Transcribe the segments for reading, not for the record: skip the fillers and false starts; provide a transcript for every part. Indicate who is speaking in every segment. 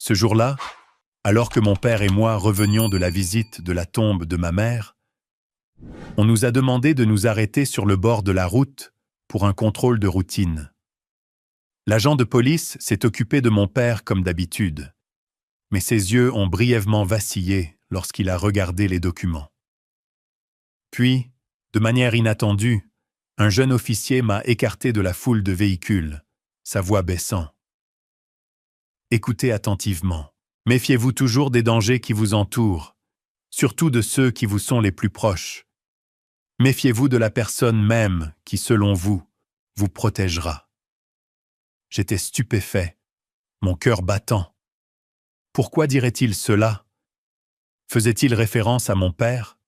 Speaker 1: Ce jour-là, alors que mon père et moi revenions de la visite de la tombe de ma mère, on nous a demandé de nous arrêter sur le bord de la route pour un contrôle de routine. L'agent de police s'est occupé de mon père comme d'habitude, mais ses yeux ont brièvement vacillé lorsqu'il a regardé les documents. Puis, de manière inattendue, un jeune officier m'a écarté de la foule de véhicules, sa voix baissant. « Écoutez attentivement. Méfiez-vous toujours des dangers qui vous entourent, surtout de ceux qui vous sont les plus proches. Méfiez-vous de la personne même qui, selon vous, vous protégera. » J'étais stupéfait, mon cœur battant. Pourquoi dirait-il cela? Faisait-il référence à mon père?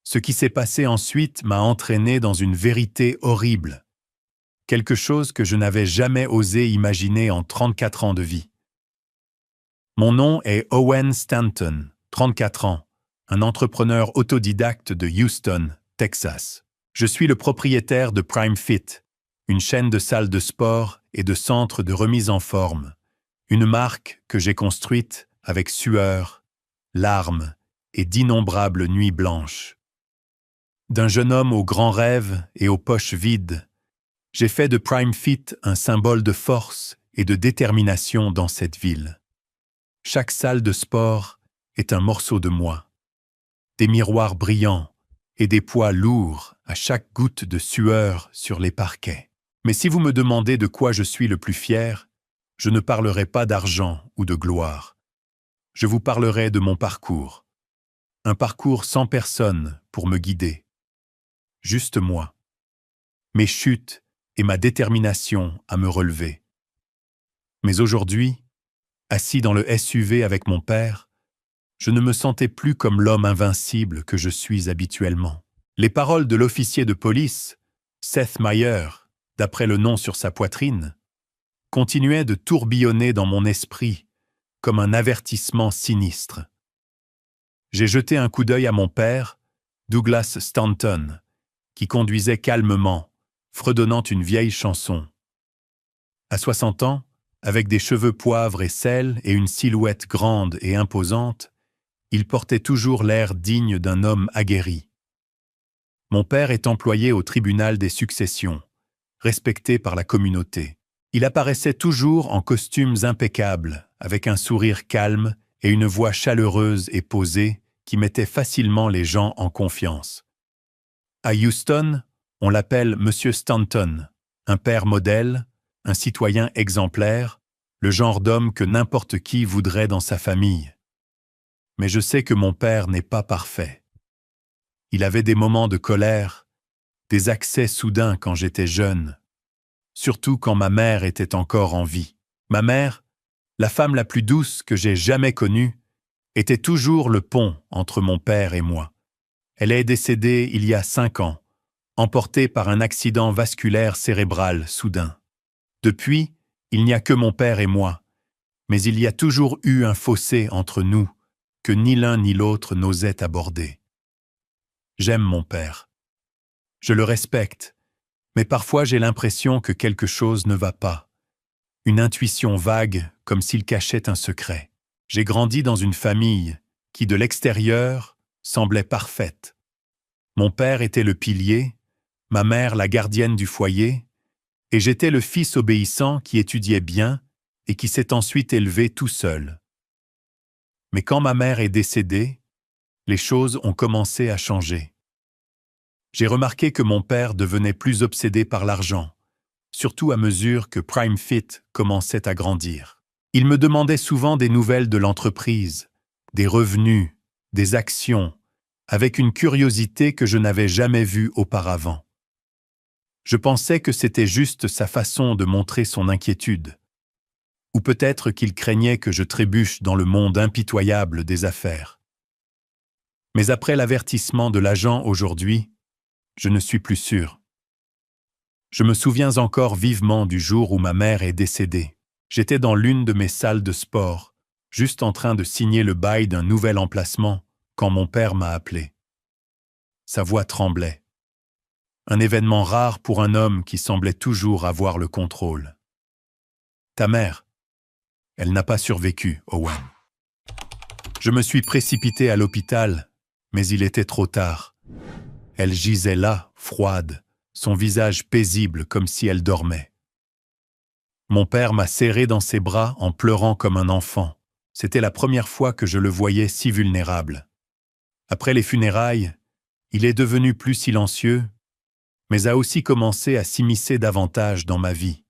Speaker 1: Ce qui s'est passé ensuite m'a entraîné dans une vérité horrible, quelque chose que je n'avais jamais osé imaginer en 34 ans de vie. Mon nom est Owen Stanton, 34 ans, un entrepreneur autodidacte de Houston, Texas. Je suis le propriétaire de Prime Fit, une chaîne de salles de sport et de centres de remise en forme, une marque que j'ai construite avec sueur, larmes et d'innombrables nuits blanches. D'un jeune homme aux grands rêves et aux poches vides, j'ai fait de Prime Fit un symbole de force et de détermination dans cette ville. Chaque salle de sport est un morceau de moi. Des miroirs brillants et des poids lourds à chaque goutte de sueur sur les parquets. Mais si vous me demandez de quoi je suis le plus fier, je ne parlerai pas d'argent ou de gloire. Je vous parlerai de mon parcours. Un parcours sans personne pour me guider. Juste moi. Mes chutes et ma détermination à me relever. Mais aujourd'hui, assis dans le SUV avec mon père, je ne me sentais plus comme l'homme invincible que je suis habituellement. Les paroles de l'officier de police, Seth Meyer, d'après le nom sur sa poitrine, continuaient de tourbillonner dans mon esprit comme un avertissement sinistre. J'ai jeté un coup d'œil à mon père, Douglas Stanton, qui conduisait calmement, fredonnant une vieille chanson. À 60 ans, avec des cheveux poivre et sel et une silhouette grande et imposante, il portait toujours l'air digne d'un homme aguerri. Mon père est employé au tribunal des successions, respecté par la communauté. Il apparaissait toujours en costumes impeccables, avec un sourire calme et une voix chaleureuse et posée qui mettait facilement les gens en confiance. À Houston, on l'appelle Monsieur Stanton, un père modèle, un citoyen exemplaire, le genre d'homme que n'importe qui voudrait dans sa famille. Mais je sais que mon père n'est pas parfait. Il avait des moments de colère, des accès soudains quand j'étais jeune, surtout quand ma mère était encore en vie. Ma mère, la femme la plus douce que j'ai jamais connue, était toujours le pont entre mon père et moi. Elle est décédée il y a 5 ans, emportée par un accident vasculaire cérébral soudain. Depuis, il n'y a que mon père et moi, mais il y a toujours eu un fossé entre nous que ni l'un ni l'autre n'osait aborder. J'aime mon père. Je le respecte, mais parfois j'ai l'impression que quelque chose ne va pas. Une intuition vague, comme s'il cachait un secret. J'ai grandi dans une famille qui, de l'extérieur, semblait parfaite. Mon père était le pilier, ma mère la gardienne du foyer, et j'étais le fils obéissant qui étudiait bien et qui s'est ensuite élevé tout seul. Mais quand ma mère est décédée, les choses ont commencé à changer. J'ai remarqué que mon père devenait plus obsédé par l'argent, surtout à mesure que Prime Fit commençait à grandir. Il me demandait souvent des nouvelles de l'entreprise, des revenus, des actions, avec une curiosité que je n'avais jamais vue auparavant. Je pensais que c'était juste sa façon de montrer son inquiétude. Ou peut-être qu'il craignait que je trébuche dans le monde impitoyable des affaires. Mais après l'avertissement de l'agent aujourd'hui, je ne suis plus sûr. Je me souviens encore vivement du jour où ma mère est décédée. J'étais dans l'une de mes salles de sport, juste en train de signer le bail d'un nouvel emplacement, quand mon père m'a appelé. Sa voix tremblait. Un événement rare pour un homme qui semblait toujours avoir le contrôle. « Ta mère ?» Elle n'a pas survécu, Owen. Je me suis précipité à l'hôpital, mais il était trop tard. Elle gisait là, froide, son visage paisible comme si elle dormait. Mon père m'a serré dans ses bras en pleurant comme un enfant. C'était la première fois que je le voyais si vulnérable. Après les funérailles, il est devenu plus silencieux, mais a aussi commencé à s'immiscer davantage dans ma vie.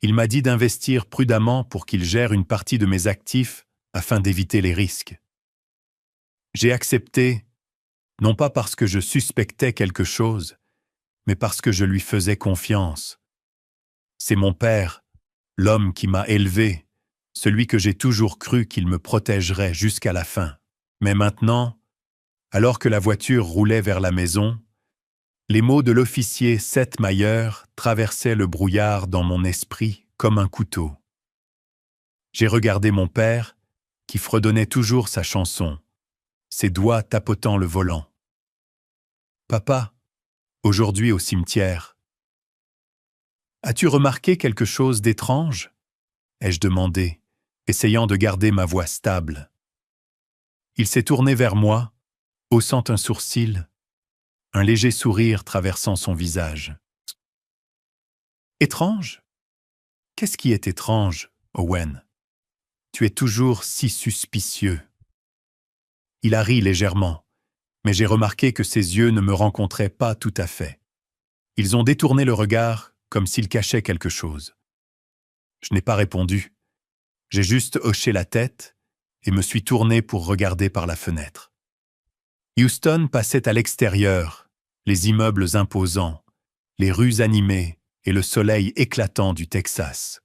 Speaker 1: Il m'a dit d'investir prudemment pour qu'il gère une partie de mes actifs afin d'éviter les risques. J'ai accepté, non pas parce que je suspectais quelque chose, mais parce que je lui faisais confiance. C'est mon père, l'homme qui m'a élevé, celui que j'ai toujours cru qu'il me protégerait jusqu'à la fin. Mais maintenant, alors que la voiture roulait vers la maison, les mots de l'officier Seth Mayer traversaient le brouillard dans mon esprit comme un couteau. J'ai regardé mon père, qui fredonnait toujours sa chanson, ses doigts tapotant le volant. « Papa, aujourd'hui au cimetière, as-tu remarqué quelque chose d'étrange ?» ai-je demandé, essayant de garder ma voix stable. Il s'est tourné vers moi, haussant un sourcil, un léger sourire traversant son visage. « Étrange ? Qu'est-ce qui est étrange, Owen ? Tu es toujours si suspicieux. » Il a ri légèrement, mais j'ai remarqué que ses yeux ne me rencontraient pas tout à fait. Ils ont détourné le regard comme s'ils cachaient quelque chose. Je n'ai pas répondu. J'ai juste hoché la tête et me suis tourné pour regarder par la fenêtre. Houston passait à l'extérieur, les immeubles imposants, les rues animées et le soleil éclatant du Texas.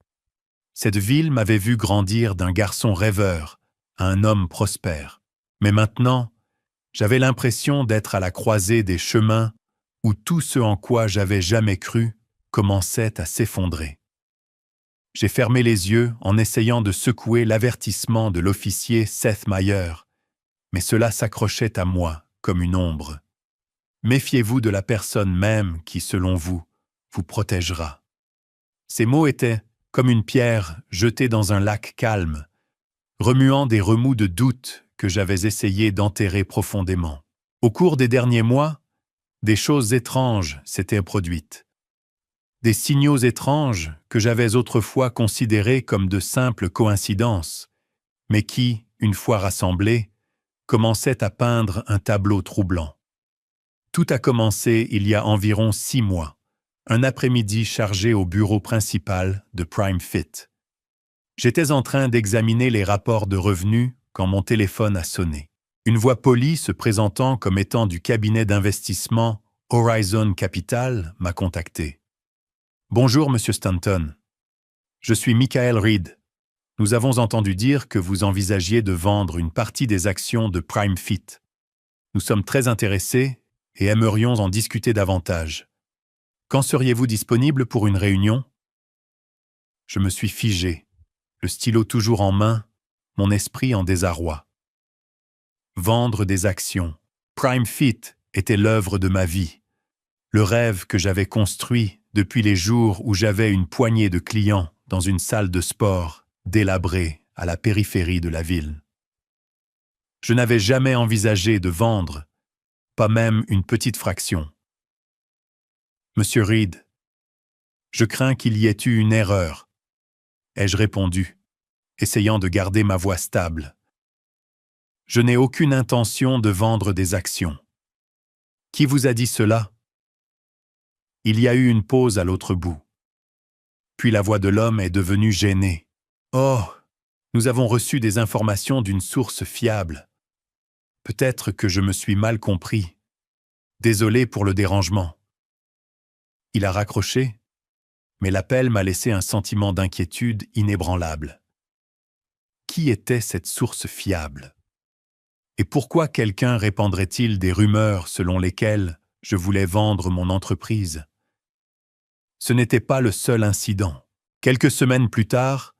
Speaker 1: Cette ville m'avait vu grandir d'un garçon rêveur à un homme prospère. Mais maintenant, j'avais l'impression d'être à la croisée des chemins où tout ce en quoi j'avais jamais cru commençait à s'effondrer. J'ai fermé les yeux en essayant de secouer l'avertissement de l'officier Seth Mayer, mais cela s'accrochait à moi comme une ombre. Méfiez-vous de la personne même qui, selon vous, vous protégera. Ces mots étaient comme une pierre jetée dans un lac calme, remuant des remous de doute que j'avais essayé d'enterrer profondément. Au cours des derniers mois, des choses étranges s'étaient produites. Des signaux étranges que j'avais autrefois considérés comme de simples coïncidences, mais qui, une fois rassemblés, commençaient à peindre un tableau troublant. Tout a commencé il y a environ 6 mois, un après-midi chargé au bureau principal de PrimeFit. J'étais en train d'examiner les rapports de revenus quand mon téléphone a sonné. Une voix polie se présentant comme étant du cabinet d'investissement Horizon Capital m'a contacté. « Bonjour, Monsieur Stanton. Je suis Michael Reed. Nous avons entendu dire que vous envisagiez de vendre une partie des actions de PrimeFit. Nous sommes très intéressés et aimerions en discuter davantage. Quand seriez-vous disponible pour une réunion ?» Je me suis figé, le stylo toujours en main, mon esprit en désarroi. Vendre des actions. PrimeFit était l'œuvre de ma vie, le rêve que j'avais construit depuis les jours où j'avais une poignée de clients dans une salle de sport délabrée à la périphérie de la ville. Je n'avais jamais envisagé de vendre, pas même une petite fraction. « Monsieur Reed, je crains qu'il y ait eu une erreur, » ai-je répondu, essayant de garder ma voix stable. « Je n'ai aucune intention de vendre des actions. » « Qui vous a dit cela ?» Il y a eu une pause à l'autre bout. Puis la voix de l'homme est devenue gênée. « Oh, nous avons reçu des informations d'une source fiable. Peut-être que je me suis mal compris. Désolé pour le dérangement. » Il a raccroché, mais l'appel m'a laissé un sentiment d'inquiétude inébranlable. Qui était cette source fiable ? Et pourquoi quelqu'un répandrait-il des rumeurs selon lesquelles je voulais vendre mon entreprise ? Ce n'était pas le seul incident. Quelques semaines plus tard,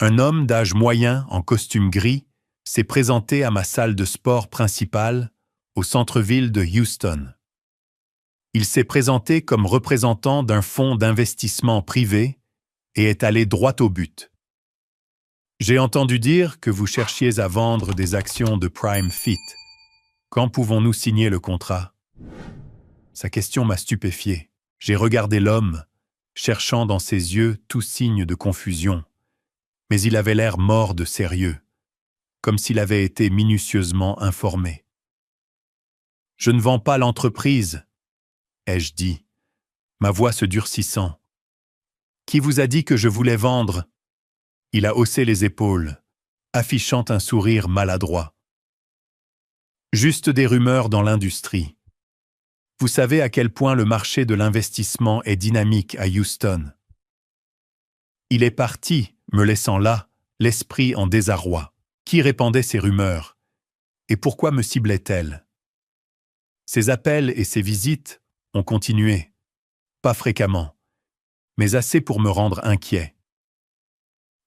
Speaker 1: un homme d'âge moyen en costume gris s'est présenté à ma salle de sport principale au centre-ville de Houston. Il s'est présenté comme représentant d'un fonds d'investissement privé et est allé droit au but. J'ai entendu dire que vous cherchiez à vendre des actions de Prime Fit. Quand pouvons-nous signer le contrat? Sa question m'a stupéfié. J'ai regardé l'homme, cherchant dans ses yeux tout signe de confusion. Mais il avait l'air mort de sérieux, comme s'il avait été minutieusement informé. « Je ne vends pas l'entreprise, » ai-je dit, ma voix se durcissant. « Qui vous a dit que je voulais vendre ?» Il a haussé les épaules, affichant un sourire maladroit. « Juste des rumeurs dans l'industrie. Vous savez à quel point le marché de l'investissement est dynamique à Houston. » Il est parti, me laissant là, l'esprit en désarroi. Qui répandait ces rumeurs? Et pourquoi me ciblait-elle? Ses appels et ses visites ont continué, pas fréquemment, mais assez pour me rendre inquiet.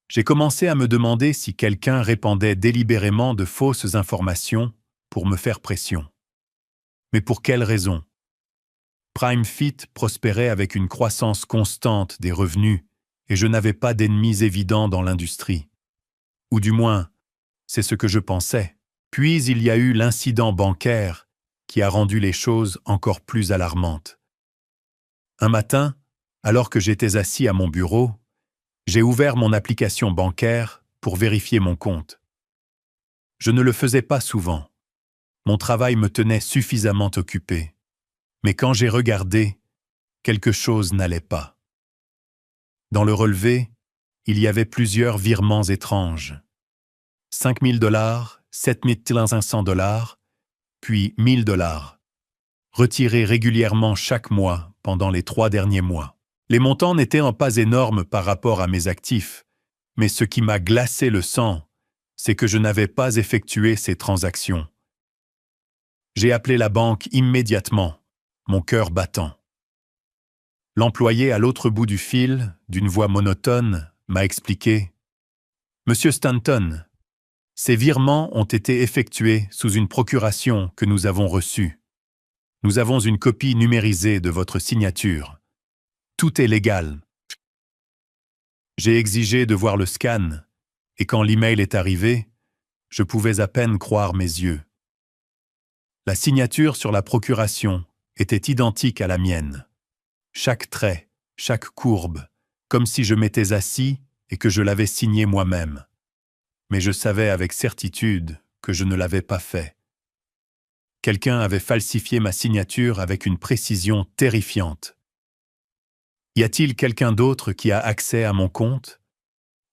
Speaker 1: J'ai commencé à me demander si quelqu'un répandait délibérément de fausses informations pour me faire pression. Mais pour quelle raison? Prime Fit prospérait avec une croissance constante des revenus et je n'avais pas d'ennemis évidents dans l'industrie. Ou du moins, c'est ce que je pensais. Puis il y a eu l'incident bancaire qui a rendu les choses encore plus alarmantes. Un matin, alors que j'étais assis à mon bureau, j'ai ouvert mon application bancaire pour vérifier mon compte. Je ne le faisais pas souvent. Mon travail me tenait suffisamment occupé. Mais quand j'ai regardé, quelque chose n'allait pas. Dans le relevé, il y avait plusieurs virements étranges. 5 000 $, 7 500 $, puis 1 000 $, retirés régulièrement chaque mois pendant les 3 derniers mois. Les montants n'étaient pas énormes par rapport à mes actifs, mais ce qui m'a glacé le sang, c'est que je n'avais pas effectué ces transactions. J'ai appelé la banque immédiatement, mon cœur battant. L'employé à l'autre bout du fil, d'une voix monotone, m'a expliqué « Monsieur Stanton, ces virements ont été effectués sous une procuration que nous avons reçue. Nous avons une copie numérisée de votre signature. Tout est légal. » J'ai exigé de voir le scan, et quand l'email est arrivé, je pouvais à peine croire mes yeux. La signature sur la procuration était identique à la mienne. Chaque trait, chaque courbe, comme si je m'étais assis et que je l'avais signé moi-même. Mais je savais avec certitude que je ne l'avais pas fait. Quelqu'un avait falsifié ma signature avec une précision terrifiante. Y a-t-il quelqu'un d'autre qui a accès à mon compte?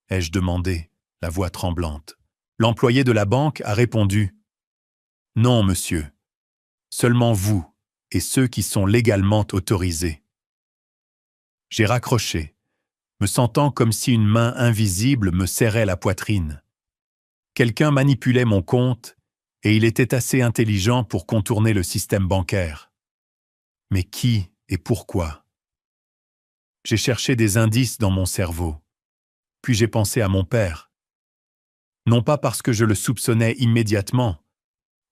Speaker 1: Ai-je demandé, la voix tremblante. L'employé de la banque a répondu « Non, monsieur. Seulement vous et ceux qui sont légalement autorisés. » J'ai raccroché, me sentant comme si une main invisible me serrait la poitrine. Quelqu'un manipulait mon compte et il était assez intelligent pour contourner le système bancaire. Mais qui et pourquoi? J'ai cherché des indices dans mon cerveau. Puis j'ai pensé à mon père. Non pas parce que je le soupçonnais immédiatement,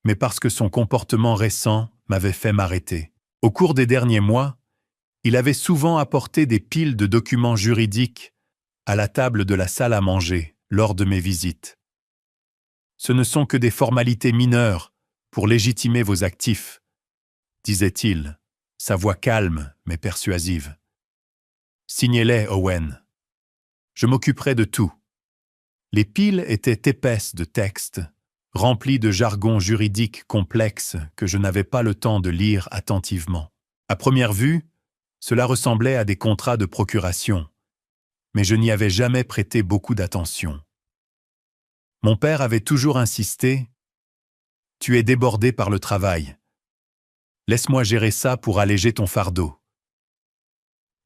Speaker 1: mais parce que son comportement récent m'avait fait m'arrêter. Au cours des derniers mois, il avait souvent apporté des piles de documents juridiques à la table de la salle à manger lors de mes visites. Ce ne sont que des formalités mineures pour légitimer vos actifs, disait-il, sa voix calme mais persuasive. Signez-les, Owen. Je m'occuperai de tout. Les piles étaient épaisses de textes, remplies de jargon juridique complexe que je n'avais pas le temps de lire attentivement. À première vue, cela ressemblait à des contrats de procuration, mais je n'y avais jamais prêté beaucoup d'attention. Mon père avait toujours insisté « Tu es débordé par le travail. Laisse-moi gérer ça pour alléger ton fardeau. »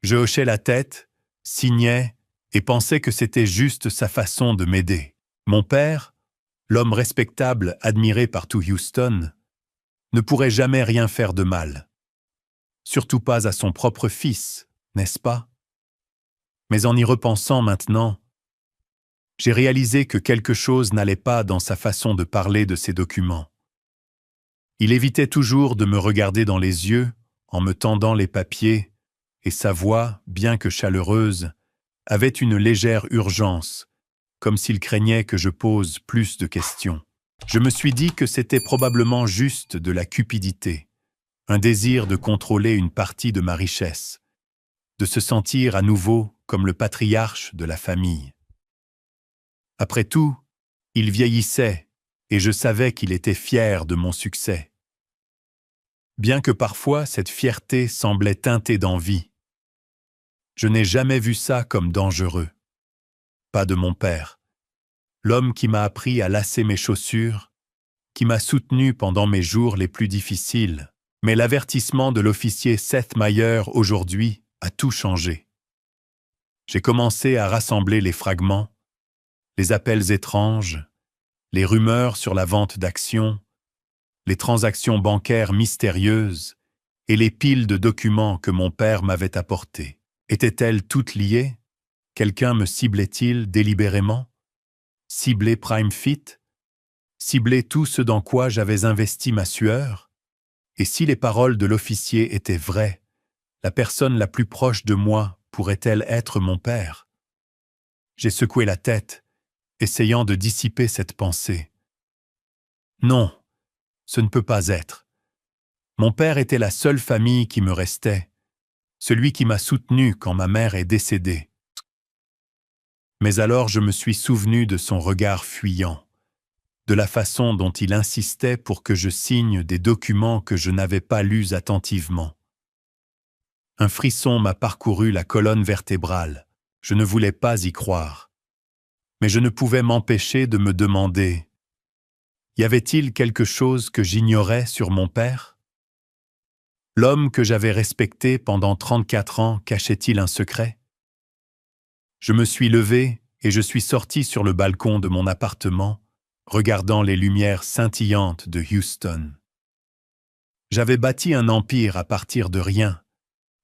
Speaker 1: Je hochais la tête, signais et pensais que c'était juste sa façon de m'aider. Mon père, l'homme respectable admiré par tout Houston, ne pourrait jamais rien faire de mal. Surtout pas à son propre fils, n'est-ce pas? Mais en y repensant maintenant, j'ai réalisé que quelque chose n'allait pas dans sa façon de parler de ces documents. Il évitait toujours de me regarder dans les yeux en me tendant les papiers, et sa voix, bien que chaleureuse, avait une légère urgence, comme s'il craignait que je pose plus de questions. Je me suis dit que c'était probablement juste de la cupidité, un désir de contrôler une partie de ma richesse, de se sentir à nouveau comme le patriarche de la famille. Après tout, il vieillissait et je savais qu'il était fier de mon succès. Bien que parfois cette fierté semblait teintée d'envie. Je n'ai jamais vu ça comme dangereux. Pas de mon père. L'homme qui m'a appris à lasser mes chaussures, qui m'a soutenu pendant mes jours les plus difficiles. Mais l'avertissement de l'officier Seth Meyer aujourd'hui a tout changé. J'ai commencé à rassembler les fragments, les appels étranges, les rumeurs sur la vente d'actions, les transactions bancaires mystérieuses et les piles de documents que mon père m'avait apportés. Étaient-elles toutes liées? Quelqu'un me ciblait-il délibérément? Ciblait PrimeFit? Ciblait tout ce dans quoi j'avais investi ma sueur? Et si les paroles de l'officier étaient vraies, la personne la plus proche de moi pourrait-elle être mon père? J'ai secoué la tête, essayant de dissiper cette pensée. Non, ce ne peut pas être. Mon père était la seule famille qui me restait, celui qui m'a soutenu quand ma mère est décédée. Mais alors je me suis souvenu de son regard fuyant, de la façon dont il insistait pour que je signe des documents que je n'avais pas lus attentivement. Un frisson m'a parcouru la colonne vertébrale. Je ne voulais pas y croire. Mais je ne pouvais m'empêcher de me demander, y avait-il quelque chose que j'ignorais sur mon père? L'homme que j'avais respecté pendant 34 ans cachait-il un secret? Je me suis levé et je suis sorti sur le balcon de mon appartement, regardant les lumières scintillantes de Houston. J'avais bâti un empire à partir de rien,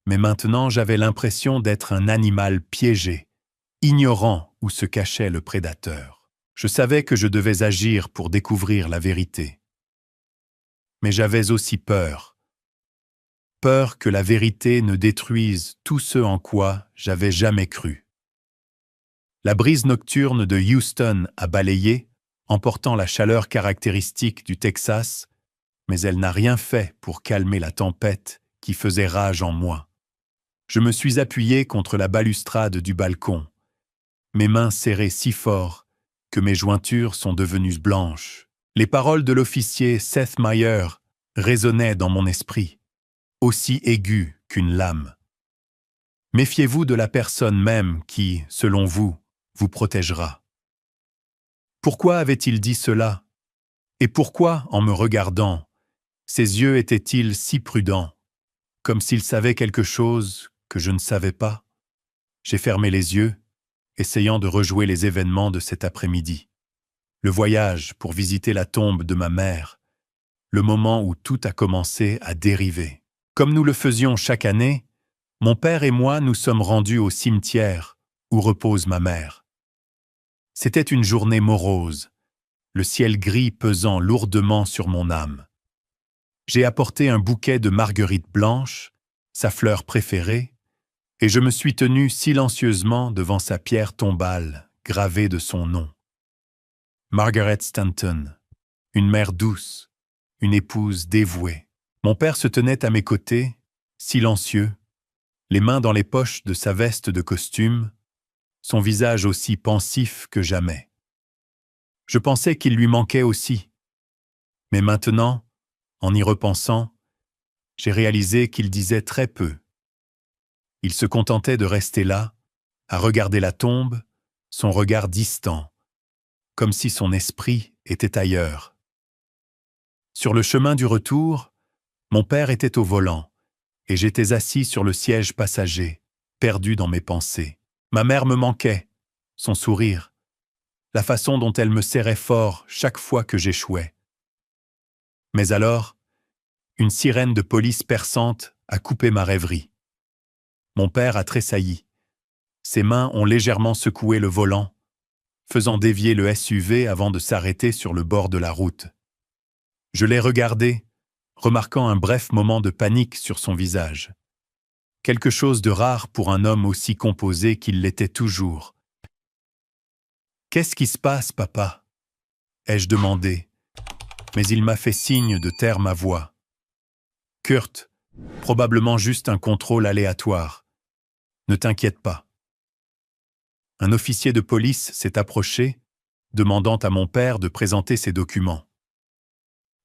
Speaker 1: mais maintenant j'avais l'impression d'être un animal piégé, ignorant où se cachait le prédateur. Je savais que je devais agir pour découvrir la vérité. Mais j'avais aussi peur. Peur que la vérité ne détruise tout ce en quoi j'avais jamais cru. La brise nocturne de Houston a balayé, emportant la chaleur caractéristique du Texas, mais elle n'a rien fait pour calmer la tempête qui faisait rage en moi. Je me suis appuyé contre la balustrade du balcon, mes mains serrées si fort que mes jointures sont devenues blanches. Les paroles de l'officier Seth Meyer résonnaient dans mon esprit, aussi aiguës qu'une lame. Méfiez-vous de la personne même qui, selon vous, vous protégera. Pourquoi avait-il dit cela? Et pourquoi, en me regardant, ses yeux étaient-ils si prudents, comme s'il savait quelque chose que je ne savais pas? J'ai fermé les yeux, essayant de rejouer les événements de cet après-midi. Le voyage pour visiter la tombe de ma mère, le moment où tout a commencé à dériver. Comme nous le faisions chaque année, mon père et moi nous sommes rendus au cimetière où repose ma mère. C'était une journée morose, le ciel gris pesant lourdement sur mon âme. J'ai apporté un bouquet de marguerites blanches, sa fleur préférée, et je me suis tenu silencieusement devant sa pierre tombale, gravée de son nom. Margaret Stanton, une mère douce, une épouse dévouée. Mon père se tenait à mes côtés, silencieux, les mains dans les poches de sa veste de costume, son visage aussi pensif que jamais. Je pensais qu'il lui manquait aussi. Mais maintenant, en y repensant, j'ai réalisé qu'il disait très peu. Il se contentait de rester là, à regarder la tombe, son regard distant, comme si son esprit était ailleurs. Sur le chemin du retour, mon père était au volant, et j'étais assis sur le siège passager, perdu dans mes pensées. Ma mère me manquait, son sourire, la façon dont elle me serrait fort chaque fois que j'échouais. Mais alors, une sirène de police perçante a coupé ma rêverie. Mon père a tressailli. Ses mains ont légèrement secoué le volant, faisant dévier le SUV avant de s'arrêter sur le bord de la route. Je l'ai regardé, remarquant un bref moment de panique sur son visage. Quelque chose de rare pour un homme aussi composé qu'il l'était toujours. Qu'est-ce qui se passe, papa? Ai-je demandé, mais il m'a fait signe de taire ma voix. Kurt, probablement juste un contrôle aléatoire. Ne t'inquiète pas. Un officier de police s'est approché, demandant à mon père de présenter ses documents.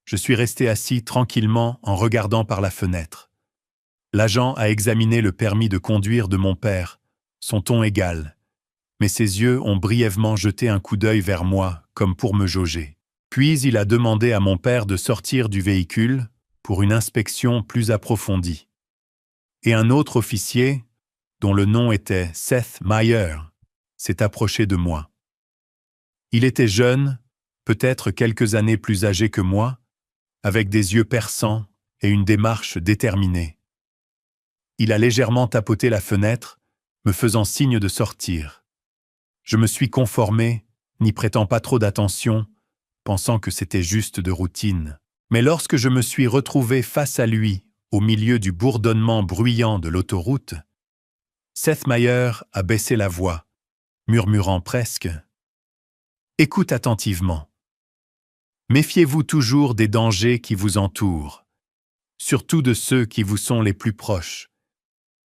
Speaker 1: Je suis resté assis tranquillement en regardant par la fenêtre. L'agent a examiné le permis de conduire de mon père, son ton égal, mais ses yeux ont brièvement jeté un coup d'œil vers moi, comme pour me jauger. Puis il a demandé à mon père de sortir du véhicule pour une inspection plus approfondie. Et un autre officier, dont le nom était Seth Meyer, s'est approché de moi. Il était jeune, peut-être quelques années plus âgé que moi, avec des yeux perçants et une démarche déterminée. Il a légèrement tapoté la fenêtre, me faisant signe de sortir. Je me suis conformé, n'y prêtant pas trop d'attention, pensant que c'était juste de routine. Mais lorsque je me suis retrouvé face à lui, au milieu du bourdonnement bruyant de l'autoroute, Seth Meyer a baissé la voix, murmurant presque « Écoute attentivement. Méfiez-vous toujours des dangers qui vous entourent, surtout de ceux qui vous sont les plus proches.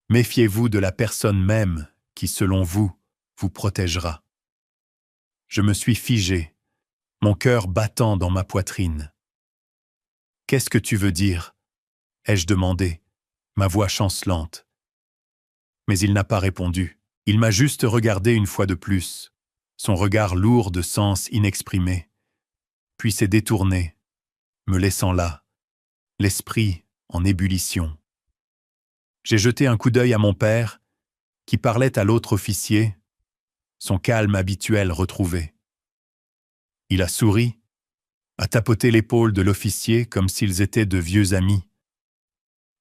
Speaker 1: Méfiez-vous de la personne même qui, selon vous, vous protégera. » Je me suis figé, mon cœur battant dans ma poitrine. « Qu'est-ce que tu veux dire ?» ai-je demandé, ma voix chancelante. Mais il n'a pas répondu. Il m'a juste regardé une fois de plus, son regard lourd de sens inexprimé, puis s'est détourné, me laissant là, l'esprit en ébullition. J'ai jeté un coup d'œil à mon père, qui parlait à l'autre officier, son calme habituel retrouvé. Il a souri, a tapoté l'épaule de l'officier comme s'ils étaient de vieux amis.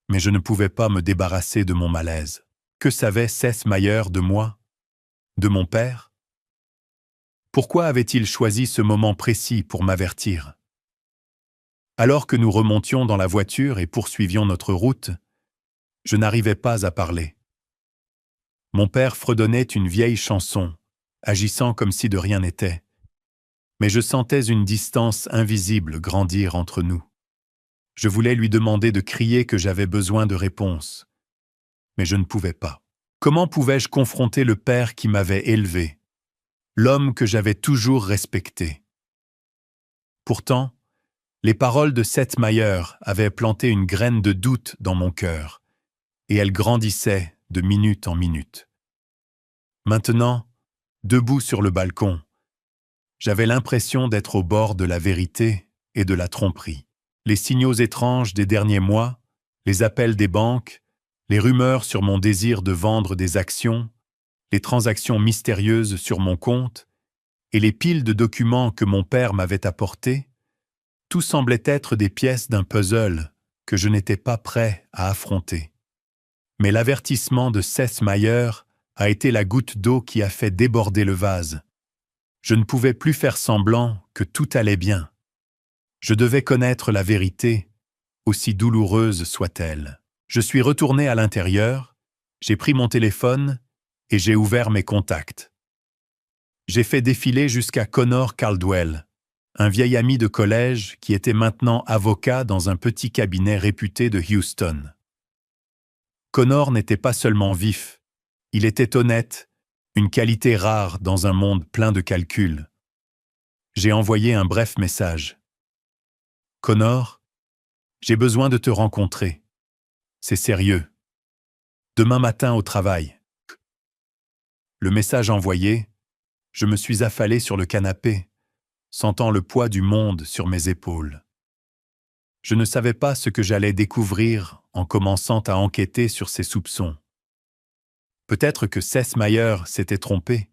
Speaker 1: Mais je ne pouvais pas me débarrasser de mon malaise. Que savait Seth Meyer de moi? De mon père? Pourquoi avait-il choisi ce moment précis pour m'avertir? Alors que nous remontions dans la voiture et poursuivions notre route, je n'arrivais pas à parler. Mon père fredonnait une vieille chanson, agissant comme si de rien n'était. Mais je sentais une distance invisible grandir entre nous. Je voulais lui demander de crier que j'avais besoin de réponses. Mais je ne pouvais pas. Comment pouvais-je confronter le père qui m'avait élevé, l'homme que j'avais toujours respecté? Pourtant, les paroles de Seth Meyer avaient planté une graine de doute dans mon cœur, et elle grandissait de minute en minute. Maintenant, debout sur le balcon, j'avais l'impression d'être au bord de la vérité et de la tromperie. Les signaux étranges des derniers mois, les appels des banques, les rumeurs sur mon désir de vendre des actions, les transactions mystérieuses sur mon compte et les piles de documents que mon père m'avait apportés, tout semblait être des pièces d'un puzzle que je n'étais pas prêt à affronter. Mais l'avertissement de Seth Meyer a été la goutte d'eau qui a fait déborder le vase. Je ne pouvais plus faire semblant que tout allait bien. Je devais connaître la vérité, aussi douloureuse soit-elle. Je suis retourné à l'intérieur, j'ai pris mon téléphone et j'ai ouvert mes contacts. J'ai fait défiler jusqu'à Connor Caldwell, un vieil ami de collège qui était maintenant avocat dans un petit cabinet réputé de Houston. Connor n'était pas seulement vif, il était honnête, une qualité rare dans un monde plein de calculs. J'ai envoyé un bref message. « Connor, j'ai besoin de te rencontrer. C'est sérieux. Demain matin au travail. » Le message envoyé, je me suis affalé sur le canapé, sentant le poids du monde sur mes épaules. Je ne savais pas ce que j'allais découvrir en commençant à enquêter sur ces soupçons. Peut-être que Seth Meyer s'était trompé.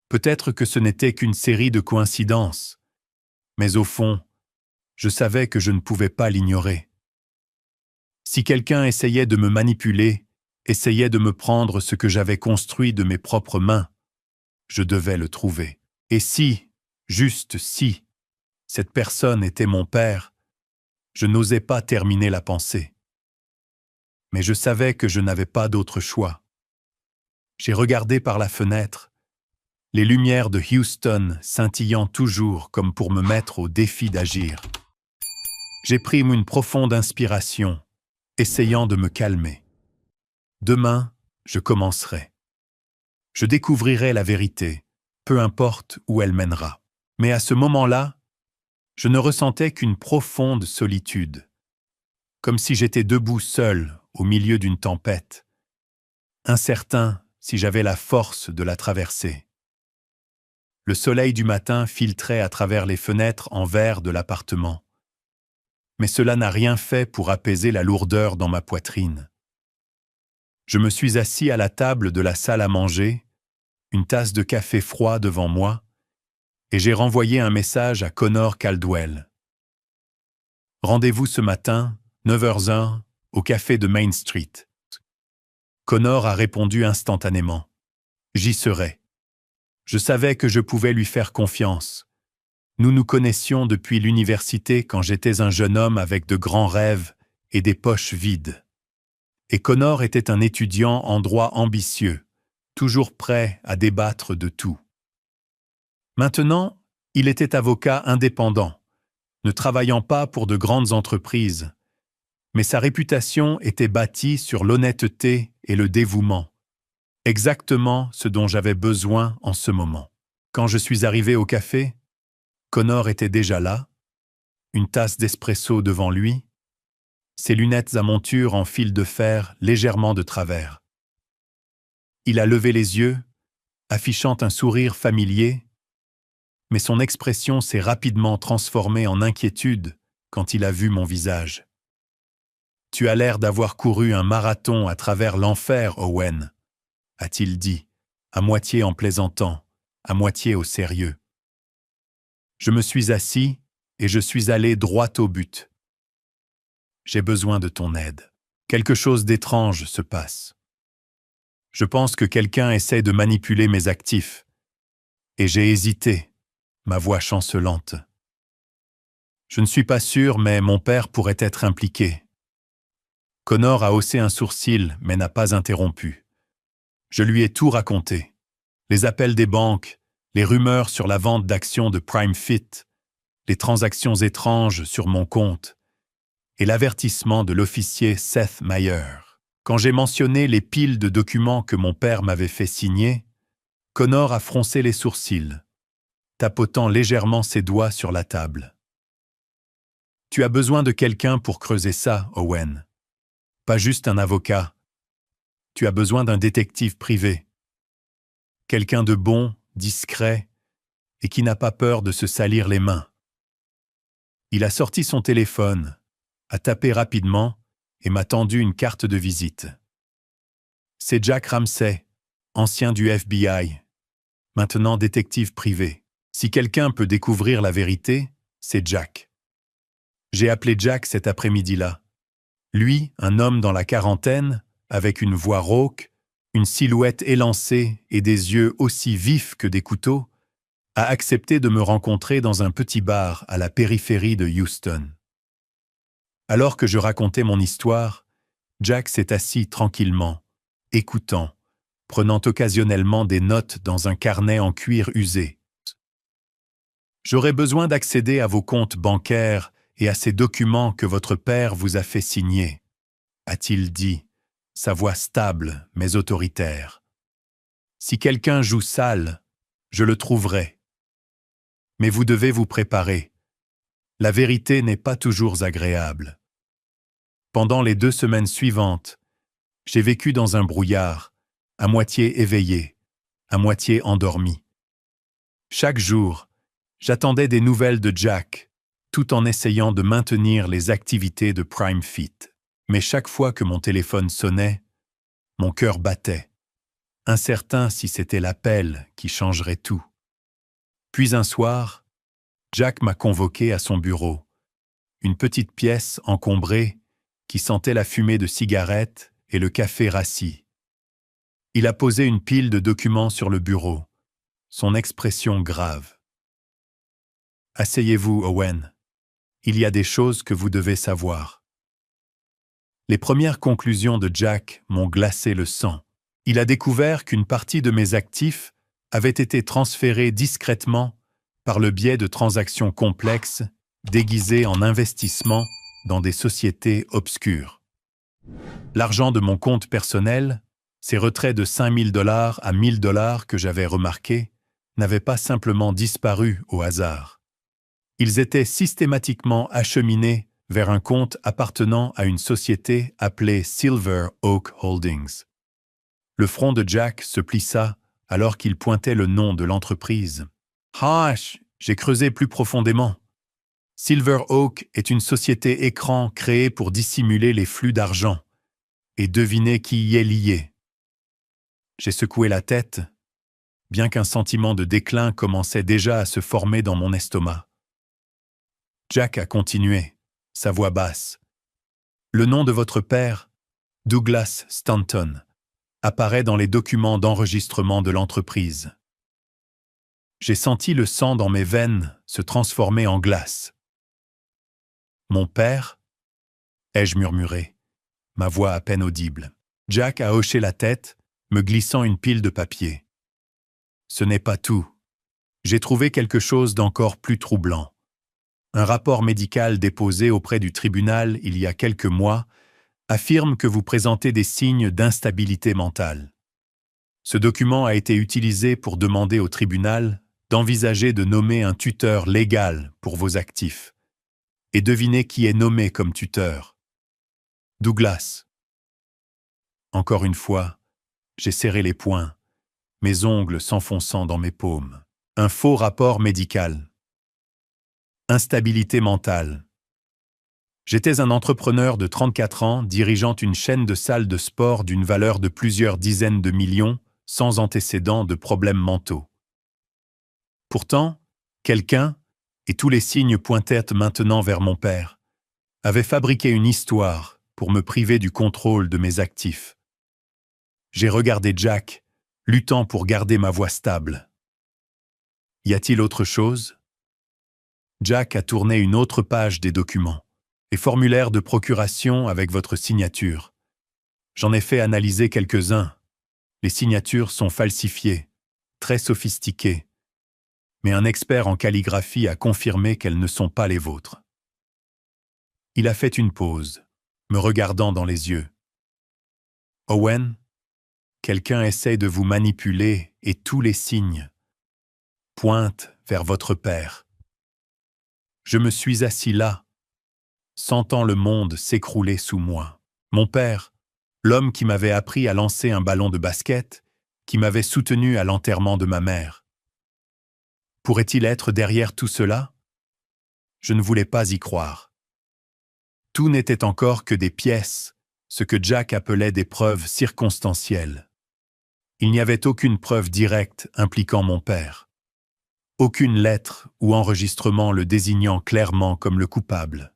Speaker 1: Peut-être que ce n'était qu'une série de coïncidences. Mais au fond, je savais que je ne pouvais pas l'ignorer. Si quelqu'un essayait de me manipuler, essayait de me prendre ce que j'avais construit de mes propres mains, je devais le trouver. Et si, juste si, cette personne était mon père, je n'osais pas terminer la pensée. Mais je savais que je n'avais pas d'autre choix. J'ai regardé par la fenêtre, les lumières de Houston scintillant toujours comme pour me mettre au défi d'agir. J'ai pris une profonde inspiration, essayant de me calmer. Demain, je commencerai. Je découvrirai la vérité, peu importe où elle mènera. Mais à ce moment-là, je ne ressentais qu'une profonde solitude, comme si j'étais debout seul au milieu d'une tempête, incertain si j'avais la force de la traverser. Le soleil du matin filtrait à travers les fenêtres en verre de l'appartement. Mais cela n'a rien fait pour apaiser la lourdeur dans ma poitrine. Je me suis assis à la table de la salle à manger, une tasse de café froid devant moi, et j'ai renvoyé un message à Connor Caldwell. Rendez-vous ce matin, 9h01, au café de Main Street. Connor a répondu instantanément. J'y serai. Je savais que je pouvais lui faire confiance. Nous nous connaissions depuis l'université quand j'étais un jeune homme avec de grands rêves et des poches vides. Et Connor était un étudiant en droit ambitieux, toujours prêt à débattre de tout. Maintenant, il était avocat indépendant, ne travaillant pas pour de grandes entreprises, mais sa réputation était bâtie sur l'honnêteté et le dévouement, exactement ce dont j'avais besoin en ce moment. Quand je suis arrivé au café, Connor était déjà là, une tasse d'espresso devant lui, ses lunettes à monture en fil de fer légèrement de travers. Il a levé les yeux, affichant un sourire familier, mais son expression s'est rapidement transformée en inquiétude quand il a vu mon visage. « Tu as l'air d'avoir couru un marathon à travers l'enfer, Owen », a-t-il dit, à moitié en plaisantant, à moitié au sérieux. Je me suis assis et je suis allé droit au but. J'ai besoin de ton aide. Quelque chose d'étrange se passe. Je pense que quelqu'un essaie de manipuler mes actifs. Et j'ai hésité, ma voix chancelante. Je ne suis pas sûr, mais mon père pourrait être impliqué. Connor a haussé un sourcil, mais n'a pas interrompu. Je lui ai tout raconté. Les appels des banques, les rumeurs sur la vente d'actions de PrimeFit, les transactions étranges sur mon compte, et l'avertissement de l'officier Seth Meyer. Quand j'ai mentionné les piles de documents que mon père m'avait fait signer, Connor a froncé les sourcils, tapotant légèrement ses doigts sur la table. « Tu as besoin de quelqu'un pour creuser ça, Owen. Pas juste un avocat. Tu as besoin d'un détective privé. Quelqu'un de bon, discret, et qui n'a pas peur de se salir les mains. » Il a sorti son téléphone, a tapé rapidement et m'a tendu une carte de visite. C'est Jack Ramsey, ancien du FBI, maintenant détective privé. Si quelqu'un peut découvrir la vérité, c'est Jack. J'ai appelé Jack cet après-midi-là. Lui, un homme dans la quarantaine, avec une voix rauque, une silhouette élancée et des yeux aussi vifs que des couteaux, a accepté de me rencontrer dans un petit bar à la périphérie de Houston. Alors que je racontais mon histoire, Jack s'est assis tranquillement, écoutant, prenant occasionnellement des notes dans un carnet en cuir usé. « J'aurais besoin d'accéder à vos comptes bancaires et à ces documents que votre père vous a fait signer, » a-t-il dit, sa voix stable mais autoritaire. « Si quelqu'un joue sale, je le trouverai. Mais vous devez vous préparer. La vérité n'est pas toujours agréable. » Pendant les 2 semaines suivantes, j'ai vécu dans un brouillard, à moitié éveillé, à moitié endormi. Chaque jour, j'attendais des nouvelles de Jack, tout en essayant de maintenir les activités de PrimeFit. Mais chaque fois que mon téléphone sonnait, mon cœur battait, incertain si c'était l'appel qui changerait tout. Puis un soir, Jack m'a convoqué à son bureau, une petite pièce encombrée qui sentait la fumée de cigarettes et le café rassis. Il a posé une pile de documents sur le bureau, son expression grave. « Asseyez-vous, Owen. Il y a des choses que vous devez savoir. » Les premières conclusions de Jack m'ont glacé le sang. Il a découvert qu'une partie de mes actifs avait été transféré discrètement par le biais de transactions complexes déguisées en investissements dans des sociétés obscures. L'argent de mon compte personnel, ces retraits de 5 000 $ à 1 000 $ que j'avais remarqués, n'avaient pas simplement disparu au hasard. Ils étaient systématiquement acheminés vers un compte appartenant à une société appelée Silver Oak Holdings. Le front de Jack se plissa alors qu'il pointait le nom de l'entreprise. « Ah, j'ai creusé plus profondément. Silver Oak est une société écran créée pour dissimuler les flux d'argent. Et devinez qui y est lié. » J'ai secoué la tête, bien qu'un sentiment de déclin commençait déjà à se former dans mon estomac. Jack a continué, sa voix basse. « Le nom de votre père, Douglas Stanton, apparaît dans les documents d'enregistrement de l'entreprise. » J'ai senti le sang dans mes veines se transformer en glace. « Mon père ?» ai-je murmuré, ma voix à peine audible. Jack a hoché la tête, me glissant une pile de papier. « Ce n'est pas tout. J'ai trouvé quelque chose d'encore plus troublant. Un rapport médical déposé auprès du tribunal il y a quelques mois affirme que vous présentez des signes d'instabilité mentale. Ce document a été utilisé pour demander au tribunal d'envisager de nommer un tuteur légal pour vos actifs. Et devinez qui est nommé comme tuteur. Douglas. » Encore une fois, j'ai serré les poings, mes ongles s'enfonçant dans mes paumes. Un faux rapport médical. Instabilité mentale. J'étais un entrepreneur de 34 ans dirigeant une chaîne de salles de sport d'une valeur de plusieurs dizaines de millions, sans antécédent de problèmes mentaux. Pourtant, quelqu'un, et tous les signes pointaient maintenant vers mon père, avait fabriqué une histoire pour me priver du contrôle de mes actifs. J'ai regardé Jack, luttant pour garder ma voix stable. Y a-t-il autre chose? Jack a tourné une autre page des documents, les formulaires de procuration avec votre signature. J'en ai fait analyser quelques-uns. Les signatures sont falsifiées, très sophistiquées, mais un expert en calligraphie a confirmé qu'elles ne sont pas les vôtres. Il a fait une pause, me regardant dans les yeux. « Owen, quelqu'un essaie de vous manipuler et tous les signes pointent vers votre père. » Je me suis assis là, sentant le monde s'écrouler sous moi. Mon père, l'homme qui m'avait appris à lancer un ballon de basket, qui m'avait soutenu à l'enterrement de ma mère. Pourrait-il être derrière tout cela? Je ne voulais pas y croire. Tout n'était encore que des pièces, ce que Jack appelait des preuves circonstancielles. Il n'y avait aucune preuve directe impliquant mon père. Aucune lettre ou enregistrement le désignant clairement comme le coupable.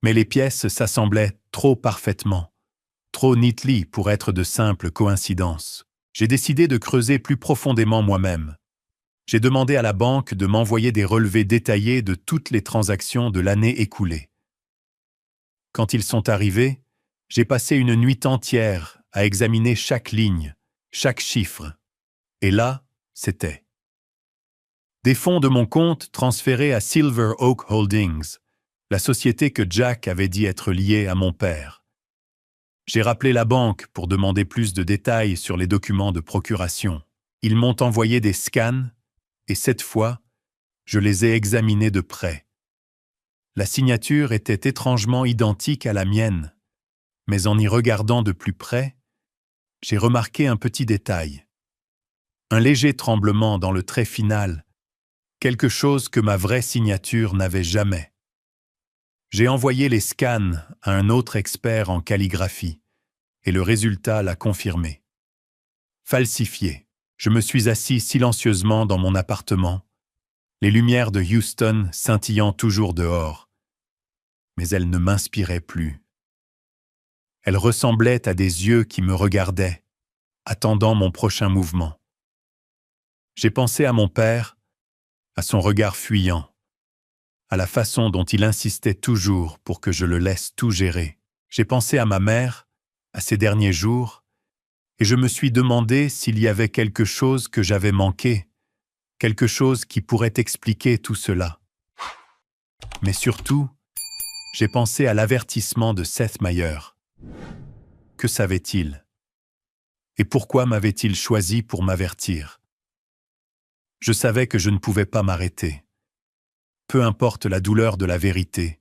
Speaker 1: Mais les pièces s'assemblaient trop parfaitement, trop neatly pour être de simples coïncidences. J'ai décidé de creuser plus profondément moi-même. J'ai demandé à la banque de m'envoyer des relevés détaillés de toutes les transactions de l'année écoulée. Quand ils sont arrivés, j'ai passé une nuit entière à examiner chaque ligne, chaque chiffre. Et là, c'était des fonds de mon compte transférés à Silver Oak Holdings, la société que Jack avait dit être liée à mon père. J'ai rappelé la banque pour demander plus de détails sur les documents de procuration. Ils m'ont envoyé des scans, et cette fois, je les ai examinés de près. La signature était étrangement identique à la mienne, mais en y regardant de plus près, j'ai remarqué un petit détail. Un léger tremblement dans le trait final, quelque chose que ma vraie signature n'avait jamais. J'ai envoyé les scans à un autre expert en calligraphie, et le résultat l'a confirmé. Falsifié. Je me suis assis silencieusement dans mon appartement, les lumières de Houston scintillant toujours dehors. Mais elles ne m'inspiraient plus. Elles ressemblaient à des yeux qui me regardaient, attendant mon prochain mouvement. J'ai pensé à mon père, à son regard fuyant, à la façon dont il insistait toujours pour que je le laisse tout gérer. J'ai pensé à ma mère, à ses derniers jours, Et je me suis demandé s'il y avait quelque chose que j'avais manqué, quelque chose qui pourrait expliquer tout cela. Mais surtout, j'ai pensé à l'avertissement de Seth Meyer. Que savait-il? Et pourquoi m'avait-il choisi pour m'avertir? Je savais que je ne pouvais pas m'arrêter. Peu importe la douleur de la vérité,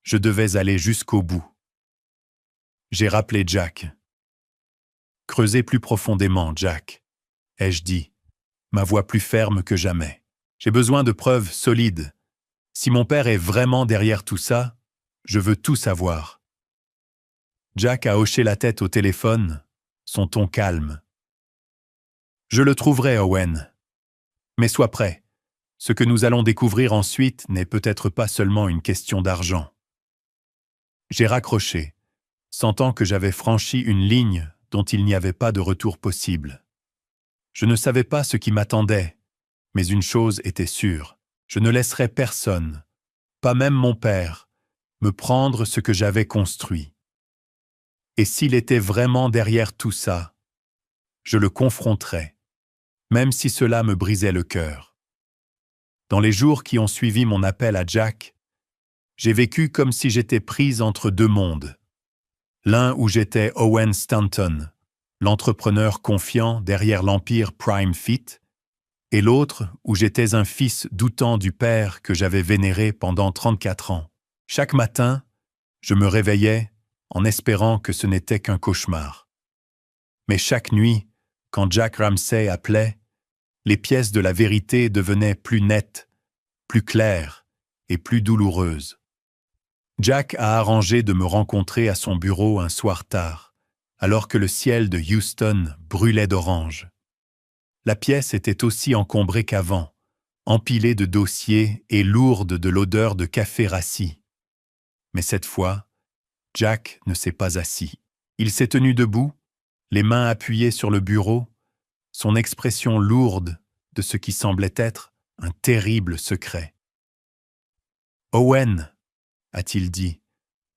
Speaker 1: je devais aller jusqu'au bout. J'ai rappelé Jack. Creusez plus profondément, Jack, ai-je dit, ma voix plus ferme que jamais. J'ai besoin de preuves solides. Si mon père est vraiment derrière tout ça, je veux tout savoir. Jack a hoché la tête au téléphone, son ton calme. Je le trouverai, Owen. Mais sois prêt. Ce que nous allons découvrir ensuite n'est peut-être pas seulement une question d'argent. J'ai raccroché, sentant que j'avais franchi une ligne dont il n'y avait pas de retour possible. Je ne savais pas ce qui m'attendait, mais une chose était sûre, je ne laisserais personne, pas même mon père, me prendre ce que j'avais construit. Et s'il était vraiment derrière tout ça, je le confronterais, même si cela me brisait le cœur. Dans les jours qui ont suivi mon appel à Jack, j'ai vécu comme si j'étais prise entre deux mondes. L'un où j'étais Owen Stanton, l'entrepreneur confiant derrière l'empire Prime Fit, et l'autre où j'étais un fils doutant du père que j'avais vénéré pendant 34 ans. Chaque matin, je me réveillais en espérant que ce n'était qu'un cauchemar. Mais chaque nuit, quand Jack Ramsay appelait, les pièces de la vérité devenaient plus nettes, plus claires et plus douloureuses. Jack a arrangé de me rencontrer à son bureau un soir tard, alors que le ciel de Houston brûlait d'orange. La pièce était aussi encombrée qu'avant, empilée de dossiers et lourde de l'odeur de café rassis. Mais cette fois, Jack ne s'est pas assis. Il s'est tenu debout, les mains appuyées sur le bureau, son expression lourde de ce qui semblait être un terrible secret. « Owen !» a-t-il dit,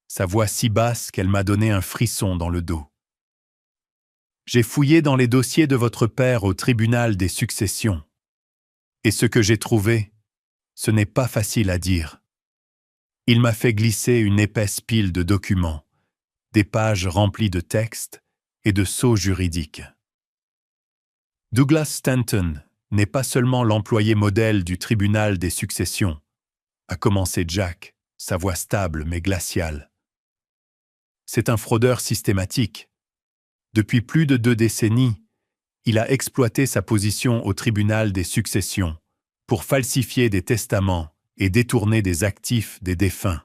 Speaker 1: sa voix si basse qu'elle m'a donné un frisson dans le dos. J'ai fouillé dans les dossiers de votre père au tribunal des successions. Et ce que j'ai trouvé, ce n'est pas facile à dire. Il m'a fait glisser une épaisse pile de documents, des pages remplies de textes et de sceaux juridiques. Douglas Stanton n'est pas seulement l'employé modèle du tribunal des successions, a commencé Jack, sa voix stable mais glaciale. C'est un fraudeur systématique. Depuis plus de 2 décennies, il a exploité sa position au tribunal des successions pour falsifier des testaments et détourner des actifs des défunts.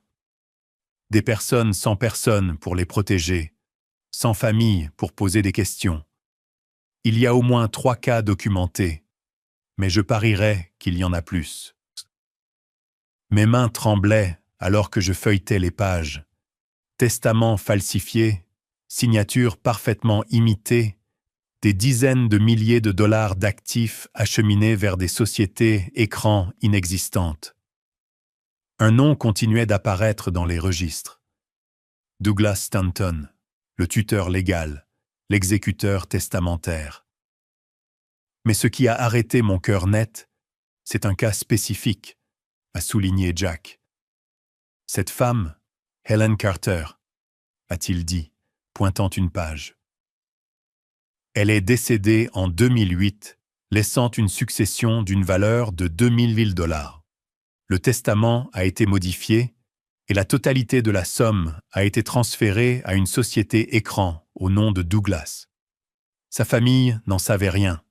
Speaker 1: Des personnes sans personne pour les protéger, sans famille pour poser des questions. Il y a au moins 3 cas documentés, mais je parierais qu'il y en a plus. Mes mains tremblaient alors que je feuilletais les pages. Testaments falsifiés, signatures parfaitement imitées, des dizaines de milliers de dollars d'actifs acheminés vers des sociétés écrans inexistantes. Un nom continuait d'apparaître dans les registres. Douglas Stanton, le tuteur légal, l'exécuteur testamentaire. Mais ce qui a arrêté mon cœur net, c'est un cas spécifique, a souligné Jack. Cette femme, Helen Carter, a-t-il dit, pointant une page. Elle est décédée en 2008, laissant une succession d'une valeur de 2000 $. Le testament a été modifié et la totalité de la somme a été transférée à une société écran au nom de Douglas. Sa famille n'en savait rien.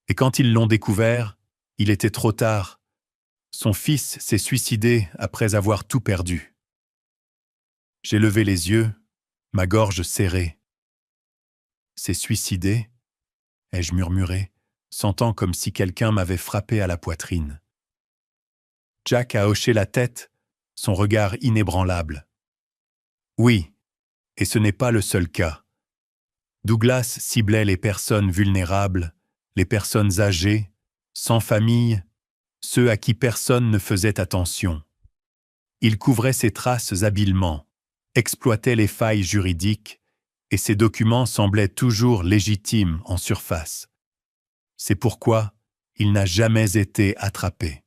Speaker 1: Et quand ils l'ont découvert, il était trop tard. Son fils s'est suicidé après avoir tout perdu. J'ai levé les yeux, ma gorge serrée. S'est suicidé, ai-je murmuré, sentant comme si quelqu'un m'avait frappé à la poitrine. Jack a hoché la tête, son regard inébranlable. Oui, et ce n'est pas le seul cas. Douglas ciblait les personnes vulnérables, les personnes âgées, sans famille, ceux à qui personne ne faisait attention. Il couvrait ses traces habilement, exploitait les failles juridiques et ces documents semblaient toujours légitimes en surface. C'est pourquoi il n'a jamais été attrapé.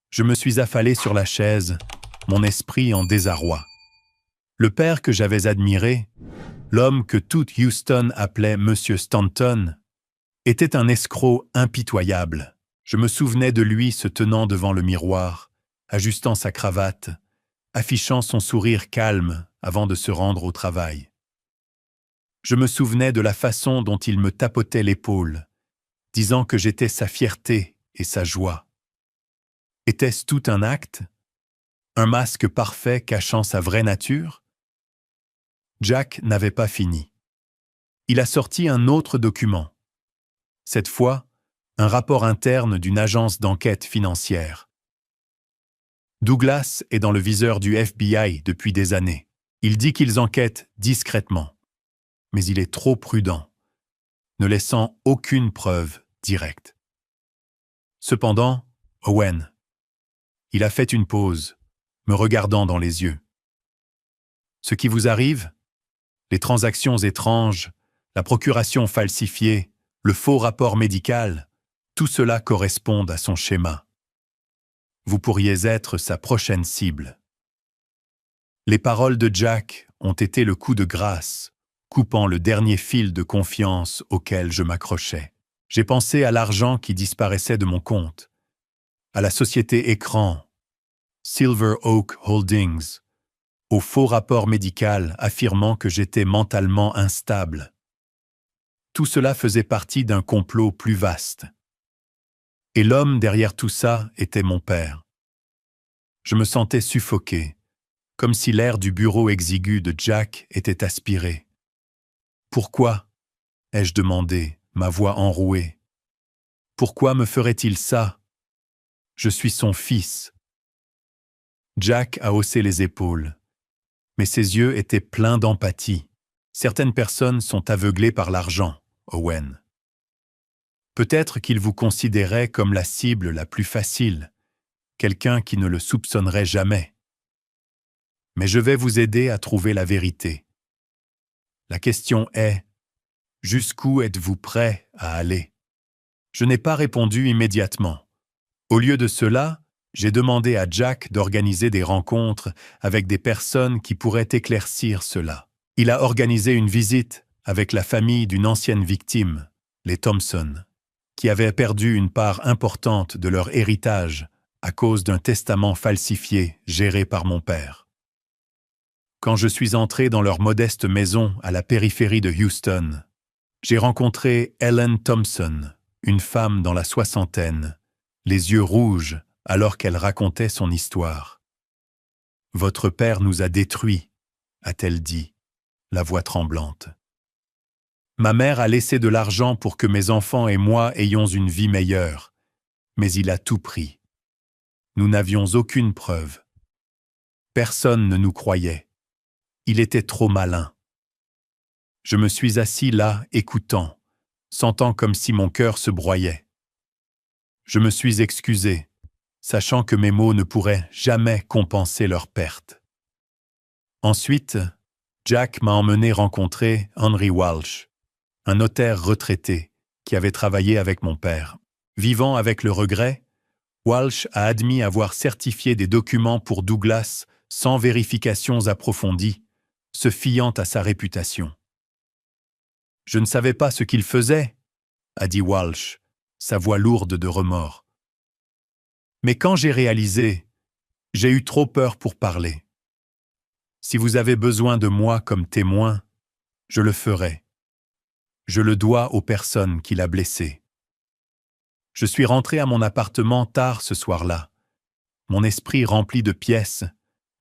Speaker 1: Je me suis affalé sur la chaise, mon esprit en désarroi. Le père que j'avais admiré, l'homme que tout Houston appelait Monsieur Stanton, était un escroc impitoyable. Je me souvenais de lui se tenant devant le miroir, ajustant sa cravate, affichant son sourire calme avant de se rendre au travail. Je me souvenais de la façon dont il me tapotait l'épaule, disant que j'étais sa fierté et sa joie. Était-ce tout un acte? Un masque parfait cachant sa vraie nature? Jack n'avait pas fini. Il a sorti un autre document. Cette fois, un rapport interne d'une agence d'enquête financière. Douglas est dans le viseur du FBI depuis des années. Il dit qu'ils enquêtent discrètement. Mais il est trop prudent, ne laissant aucune preuve directe. Cependant, Owen, il a fait une pause, me regardant dans les yeux. Ce qui vous arrive, les transactions étranges, la procuration falsifiée, le faux rapport médical, tout cela correspond à son schéma. Vous pourriez être sa prochaine cible. Les paroles de Jack ont été le coup de grâce, coupant le dernier fil de confiance auquel je m'accrochais. J'ai pensé à l'argent qui disparaissait de mon compte, à la société écran, Silver Oak Holdings, au faux rapport médical affirmant que j'étais mentalement instable. Tout cela faisait partie d'un complot plus vaste. Et l'homme derrière tout ça était mon père. Je me sentais suffoqué, comme si l'air du bureau exigu de Jack était aspiré. « Pourquoi ?» ai-je demandé, ma voix enrouée. « Pourquoi me ferait-il ça? Je suis son fils. » Jack a haussé les épaules, mais ses yeux étaient pleins d'empathie. Certaines personnes sont aveuglées par l'argent, Owen. Peut-être qu'il vous considérait comme la cible la plus facile, quelqu'un qui ne le soupçonnerait jamais. Mais je vais vous aider à trouver la vérité. La question est, jusqu'où êtes-vous prêt à aller? Je n'ai pas répondu immédiatement. Au lieu de cela, j'ai demandé à Jack d'organiser des rencontres avec des personnes qui pourraient éclaircir cela. Il a organisé une visite avec la famille d'une ancienne victime, les Thompson, qui avaient perdu une part importante de leur héritage à cause d'un testament falsifié géré par mon père. Quand je suis entré dans leur modeste maison à la périphérie de Houston, j'ai rencontré Ellen Thompson, une femme dans la soixantaine, les yeux rouges alors qu'elle racontait son histoire. « Votre père nous a détruits », a-t-elle dit, la voix tremblante. « Ma mère a laissé de l'argent pour que mes enfants et moi ayons une vie meilleure, mais il a tout pris. Nous n'avions aucune preuve. Personne ne nous croyait. Il était trop malin. » Je me suis assis là, écoutant, sentant comme si mon cœur se broyait. Je me suis excusé, sachant que mes mots ne pourraient jamais compenser leur perte. Ensuite, Jack m'a emmené rencontrer Henry Walsh, un notaire retraité qui avait travaillé avec mon père. Vivant avec le regret, Walsh a admis avoir certifié des documents pour Douglas sans vérifications approfondies, se fiant à sa réputation. « Je ne savais pas ce qu'il faisait, » a dit Walsh, sa voix lourde de remords. Mais quand j'ai réalisé, j'ai eu trop peur pour parler. Si vous avez besoin de moi comme témoin, je le ferai. Je le dois aux personnes qu'il a blessées. Je suis rentré à mon appartement tard ce soir-là, mon esprit rempli de pièces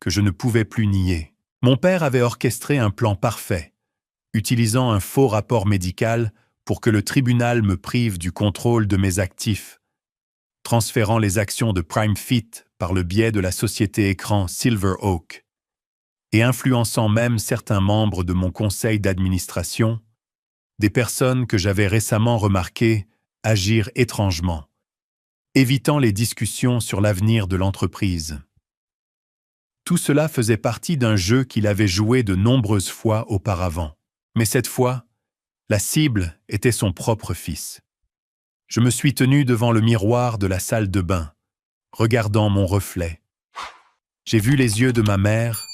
Speaker 1: que je ne pouvais plus nier. Mon père avait orchestré un plan parfait, utilisant un faux rapport médical pour que le tribunal me prive du contrôle de mes actifs, transférant les actions de PrimeFit par le biais de la société écran Silver Oak, et influençant même certains membres de mon conseil d'administration, des personnes que j'avais récemment remarquées agir étrangement, évitant les discussions sur l'avenir de l'entreprise. Tout cela faisait partie d'un jeu qu'il avait joué de nombreuses fois auparavant. Mais cette fois, la cible était son propre fils. Je me suis tenu devant le miroir de la salle de bain, regardant mon reflet. J'ai vu les yeux de ma mère,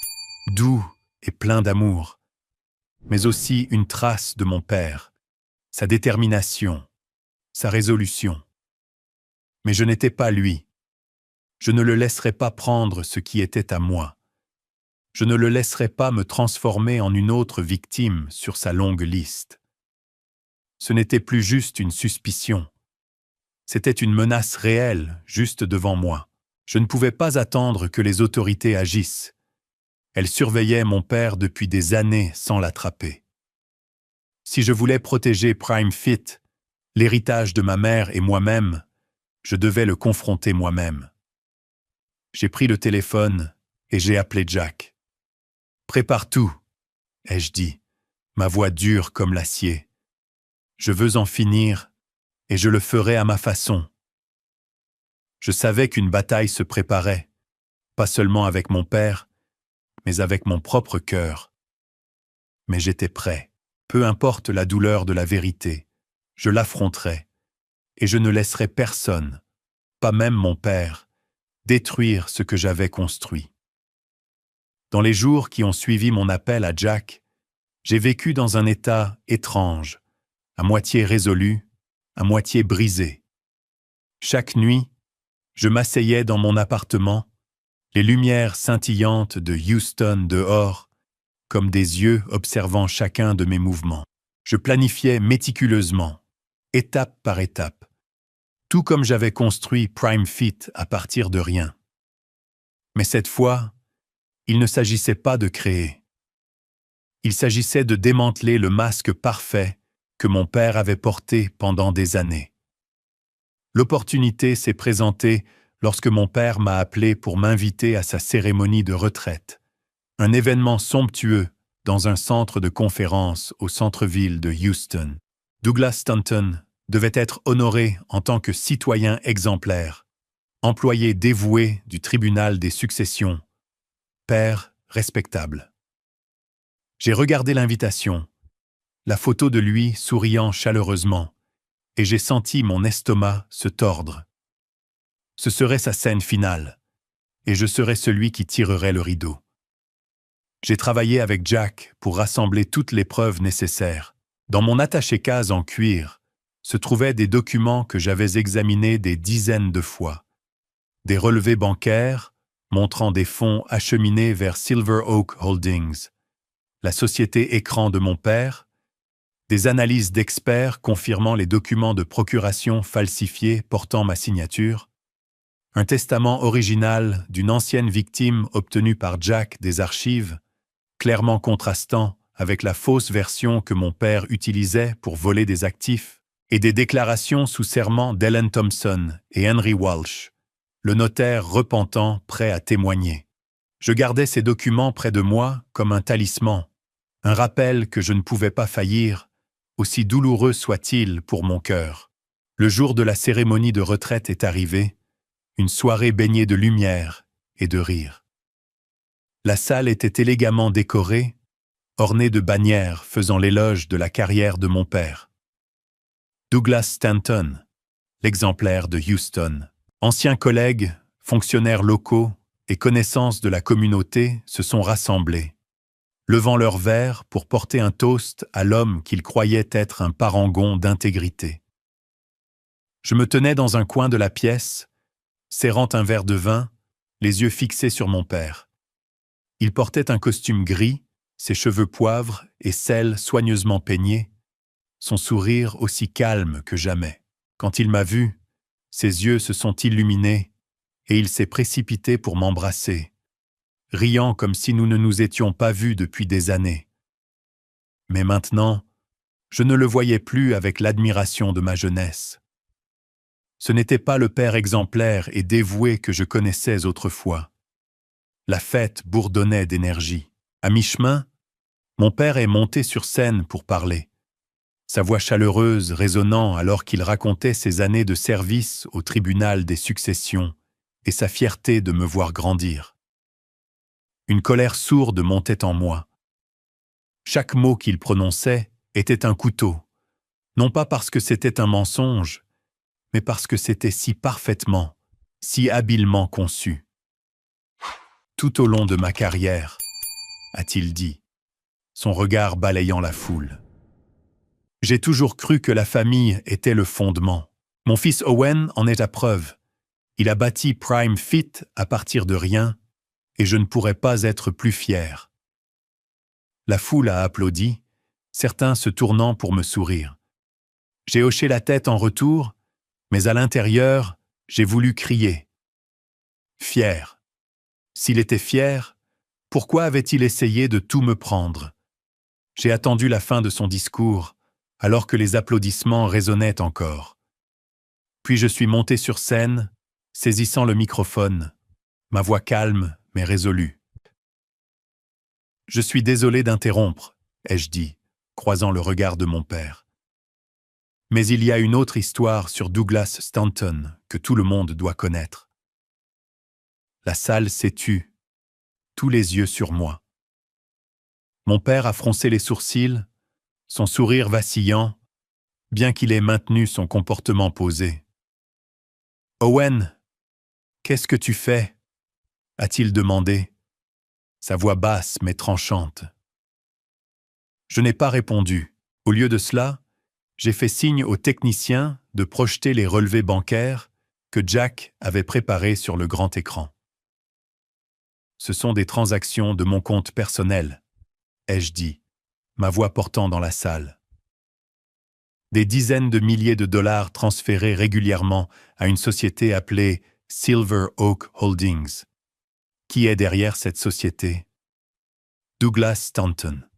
Speaker 1: doux et pleins d'amour, mais aussi une trace de mon père, sa détermination, sa résolution. Mais je n'étais pas lui. Je ne le laisserais pas prendre ce qui était à moi. Je ne le laisserais pas me transformer en une autre victime sur sa longue liste. Ce n'était plus juste une suspicion. C'était une menace réelle, juste devant moi. Je ne pouvais pas attendre que les autorités agissent. Elles surveillaient mon père depuis des années sans l'attraper. Si je voulais protéger Prime Fit, l'héritage de ma mère et moi-même, je devais le confronter moi-même. J'ai pris le téléphone et j'ai appelé Jack. « Prépare tout », ai-je dit, ma voix dure comme l'acier. « Je veux en finir et je le ferai à ma façon. » Je savais qu'une bataille se préparait, pas seulement avec mon père, mais avec mon propre cœur. Mais j'étais prêt. Peu importe la douleur de la vérité, je l'affronterai, et je ne laisserai personne, pas même mon père, détruire ce que j'avais construit. Dans les jours qui ont suivi mon appel à Jack, j'ai vécu dans un état étrange, à moitié résolu, à moitié brisé. Chaque nuit, je m'asseyais dans mon appartement, les lumières scintillantes de Houston dehors, comme des yeux observant chacun de mes mouvements. Je planifiais méticuleusement, étape par étape, tout comme j'avais construit Prime Fit à partir de rien. Mais cette fois, il ne s'agissait pas de créer. Il s'agissait de démanteler le masque parfait que mon père avait porté pendant des années. L'opportunité s'est présentée lorsque mon père m'a appelé pour m'inviter à sa cérémonie de retraite, un événement somptueux dans un centre de conférence au centre-ville de Houston. Douglas Stanton devait être honoré en tant que citoyen exemplaire, employé dévoué du tribunal des successions, père respectable. J'ai regardé l'invitation, la photo de lui souriant chaleureusement, et j'ai senti mon estomac se tordre. Ce serait sa scène finale, et je serais celui qui tirerait le rideau. J'ai travaillé avec Jack pour rassembler toutes les preuves nécessaires. Dans mon attaché-case en cuir se trouvaient des documents que j'avais examinés des dizaines de fois. Des relevés bancaires montrant des fonds acheminés vers Silver Oak Holdings, la société écran de mon père, des analyses d'experts confirmant les documents de procuration falsifiés portant ma signature, un testament original d'une ancienne victime obtenu par Jack des archives, clairement contrastant avec la fausse version que mon père utilisait pour voler des actifs, et des déclarations sous serment d'Ellen Thompson et Henry Walsh, le notaire repentant prêt à témoigner. Je gardais ces documents près de moi comme un talisman, un rappel que je ne pouvais pas faillir, aussi douloureux soit-il pour mon cœur. Le jour de la cérémonie de retraite est arrivé, une soirée baignée de lumière et de rire. La salle était élégamment décorée, ornée de bannières faisant l'éloge de la carrière de mon père. Douglas Stanton, l'exemplaire de Houston. Anciens collègues, fonctionnaires locaux et connaissances de la communauté se sont rassemblés, levant leurs verres pour porter un toast à l'homme qu'ils croyaient être un parangon d'intégrité. Je me tenais dans un coin de la pièce, serrant un verre de vin, les yeux fixés sur mon père. Il portait un costume gris, ses cheveux poivre et sel soigneusement peignés, son sourire aussi calme que jamais. Quand il m'a vu, ses yeux se sont illuminés et il s'est précipité pour m'embrasser, riant comme si nous ne nous étions pas vus depuis des années. Mais maintenant, je ne le voyais plus avec l'admiration de ma jeunesse. Ce n'était pas le père exemplaire et dévoué que je connaissais autrefois. La fête bourdonnait d'énergie. À mi-chemin, mon père est monté sur scène pour parler, sa voix chaleureuse résonnant alors qu'il racontait ses années de service au tribunal des successions et sa fierté de me voir grandir. Une colère sourde montait en moi. Chaque mot qu'il prononçait était un couteau, non pas parce que c'était un mensonge, mais parce que c'était si parfaitement, si habilement conçu. Tout au long de ma carrière, a-t-il dit, son regard balayant la foule. J'ai toujours cru que la famille était le fondement. Mon fils Owen en est la preuve. Il a bâti Prime Fit à partir de rien, et je ne pourrais pas être plus fier. La foule a applaudi, certains se tournant pour me sourire. J'ai hoché la tête en retour, mais à l'intérieur, j'ai voulu crier. Fier. S'il était fier, pourquoi avait-il essayé de tout me prendre? J'ai attendu la fin de son discours, alors que les applaudissements résonnaient encore. Puis je suis monté sur scène, saisissant le microphone, ma voix calme mais résolue. « Je suis désolé d'interrompre, » ai-je dit, croisant le regard de mon père. Mais il y a une autre histoire sur Douglas Stanton que tout le monde doit connaître. La salle s'est tue, tous les yeux sur moi. Mon père a froncé les sourcils, son sourire vacillant, bien qu'il ait maintenu son comportement posé. « Owen, qu'est-ce que tu fais ?» a-t-il demandé, sa voix basse mais tranchante. Je n'ai pas répondu. Au lieu de cela, j'ai fait signe au technicien de projeter les relevés bancaires que Jack avait préparés sur le grand écran. Ce sont des transactions de mon compte personnel, ai-je dit, ma voix portant dans la salle. Des dizaines de milliers de dollars transférés régulièrement à une société appelée Silver Oak Holdings. Qui est derrière cette société? Douglas Stanton.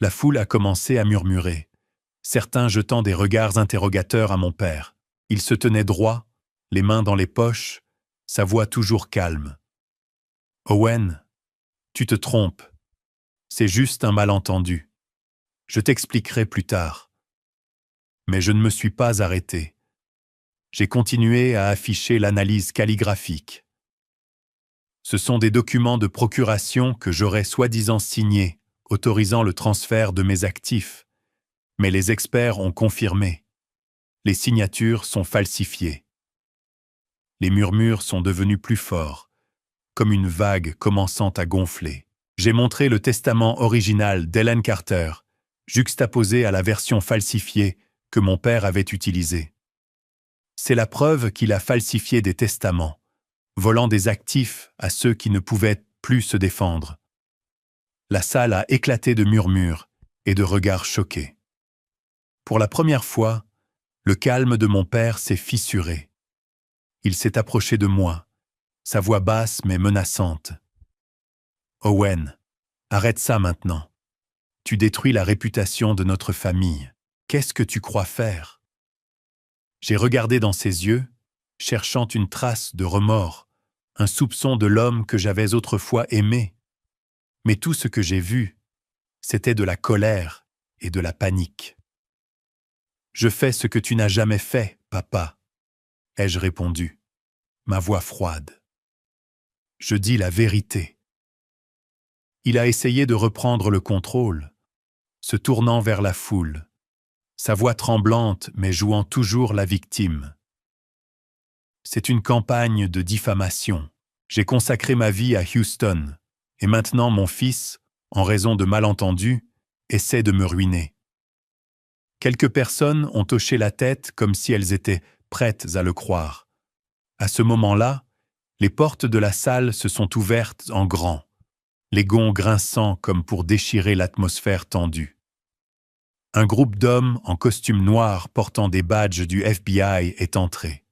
Speaker 1: La foule a commencé à murmurer, certains jetant des regards interrogateurs à mon père. Il se tenait droit, les mains dans les poches, sa voix toujours calme. « Owen, tu te trompes. C'est juste un malentendu. Je t'expliquerai plus tard. » Mais je ne me suis pas arrêté. J'ai continué à afficher l'analyse calligraphique. Ce sont des documents de procuration que j'aurais soi-disant signés, autorisant le transfert de mes actifs. Mais les experts ont confirmé. Les signatures sont falsifiées. Les murmures sont devenus plus forts, comme une vague commençant à gonfler. J'ai montré le testament original d'Helen Carter, juxtaposé à la version falsifiée que mon père avait utilisée. C'est la preuve qu'il a falsifié des testaments, volant des actifs à ceux qui ne pouvaient plus se défendre. La salle a éclaté de murmures et de regards choqués. Pour la première fois, le calme de mon père s'est fissuré. Il s'est approché de moi, sa voix basse mais menaçante. « Owen, arrête ça maintenant. Tu détruis la réputation de notre famille. Qu'est-ce que tu crois faire ?» J'ai regardé dans ses yeux, cherchant une trace de remords, un soupçon de l'homme que j'avais autrefois aimé. Mais tout ce que j'ai vu, c'était de la colère et de la panique. « Je fais ce que tu n'as jamais fait, papa, » ai-je répondu, ma voix froide. « Je dis la vérité. » Il a essayé de reprendre le contrôle, se tournant vers la foule, sa voix tremblante mais jouant toujours la victime. C'est une campagne de diffamation. J'ai consacré ma vie à Houston, et maintenant mon fils, en raison de malentendus, essaie de me ruiner. Quelques personnes ont hoché la tête comme si elles étaient prêtes à le croire. À ce moment-là, les portes de la salle se sont ouvertes en grand, les gonds grinçant comme pour déchirer l'atmosphère tendue. Un groupe d'hommes en costume noir portant des badges du FBI est entré.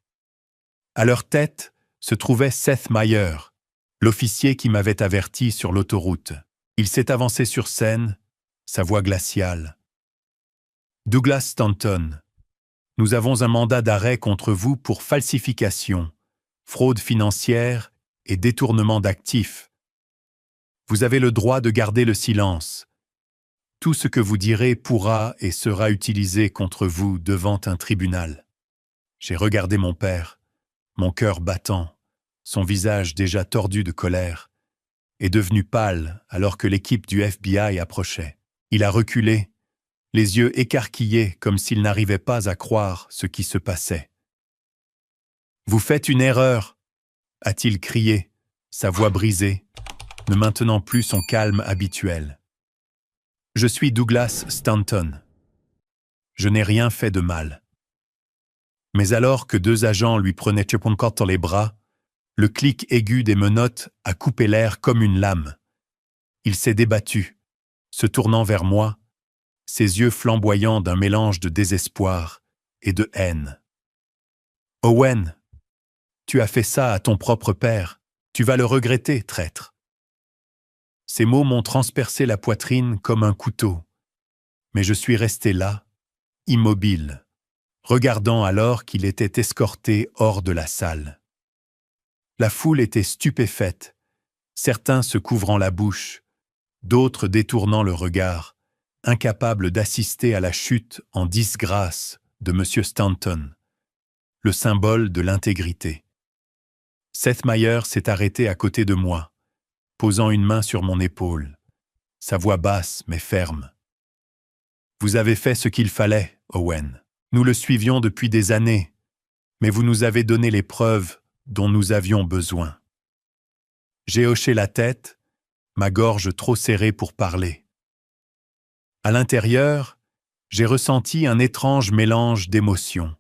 Speaker 1: À leur tête se trouvait Seth Meyer, l'officier qui m'avait averti sur l'autoroute. Il s'est avancé sur scène, sa voix glaciale. « Douglas Stanton, nous avons un mandat d'arrêt contre vous pour falsification, fraude financière et détournement d'actifs. Vous avez le droit de garder le silence. Tout ce que vous direz pourra et sera utilisé contre vous devant un tribunal. » J'ai regardé mon père, mon cœur battant, son visage déjà tordu de colère, est devenu pâle alors que l'équipe du FBI approchait. Il a reculé, les yeux écarquillés comme s'il n'arrivait pas à croire ce qui se passait. « Vous faites une erreur !» a-t-il crié, sa voix brisée, ne maintenant plus son calme habituel. « Je suis Douglas Stanton. Je n'ai rien fait de mal. » Mais alors que deux agents lui prenaient dans les bras, le clic aigu des menottes a coupé l'air comme une lame. Il s'est débattu, se tournant vers moi, ses yeux flamboyants d'un mélange de désespoir et de haine. « Owen, tu as fait ça à ton propre père. Tu vas le regretter, traître. » Ces mots m'ont transpercé la poitrine comme un couteau, mais je suis resté là, immobile, regardant alors qu'il était escorté hors de la salle. La foule était stupéfaite, certains se couvrant la bouche, d'autres détournant le regard, incapables d'assister à la chute en disgrâce de M. Stanton, le symbole de l'intégrité. Seth Meyer s'est arrêté à côté de moi, posant une main sur mon épaule, sa voix basse mais ferme. « Vous avez fait ce qu'il fallait, Owen. Nous le suivions depuis des années, mais vous nous avez donné les preuves dont nous avions besoin. » J'ai hoché la tête, ma gorge trop serrée pour parler. À l'intérieur, j'ai ressenti un étrange mélange d'émotions.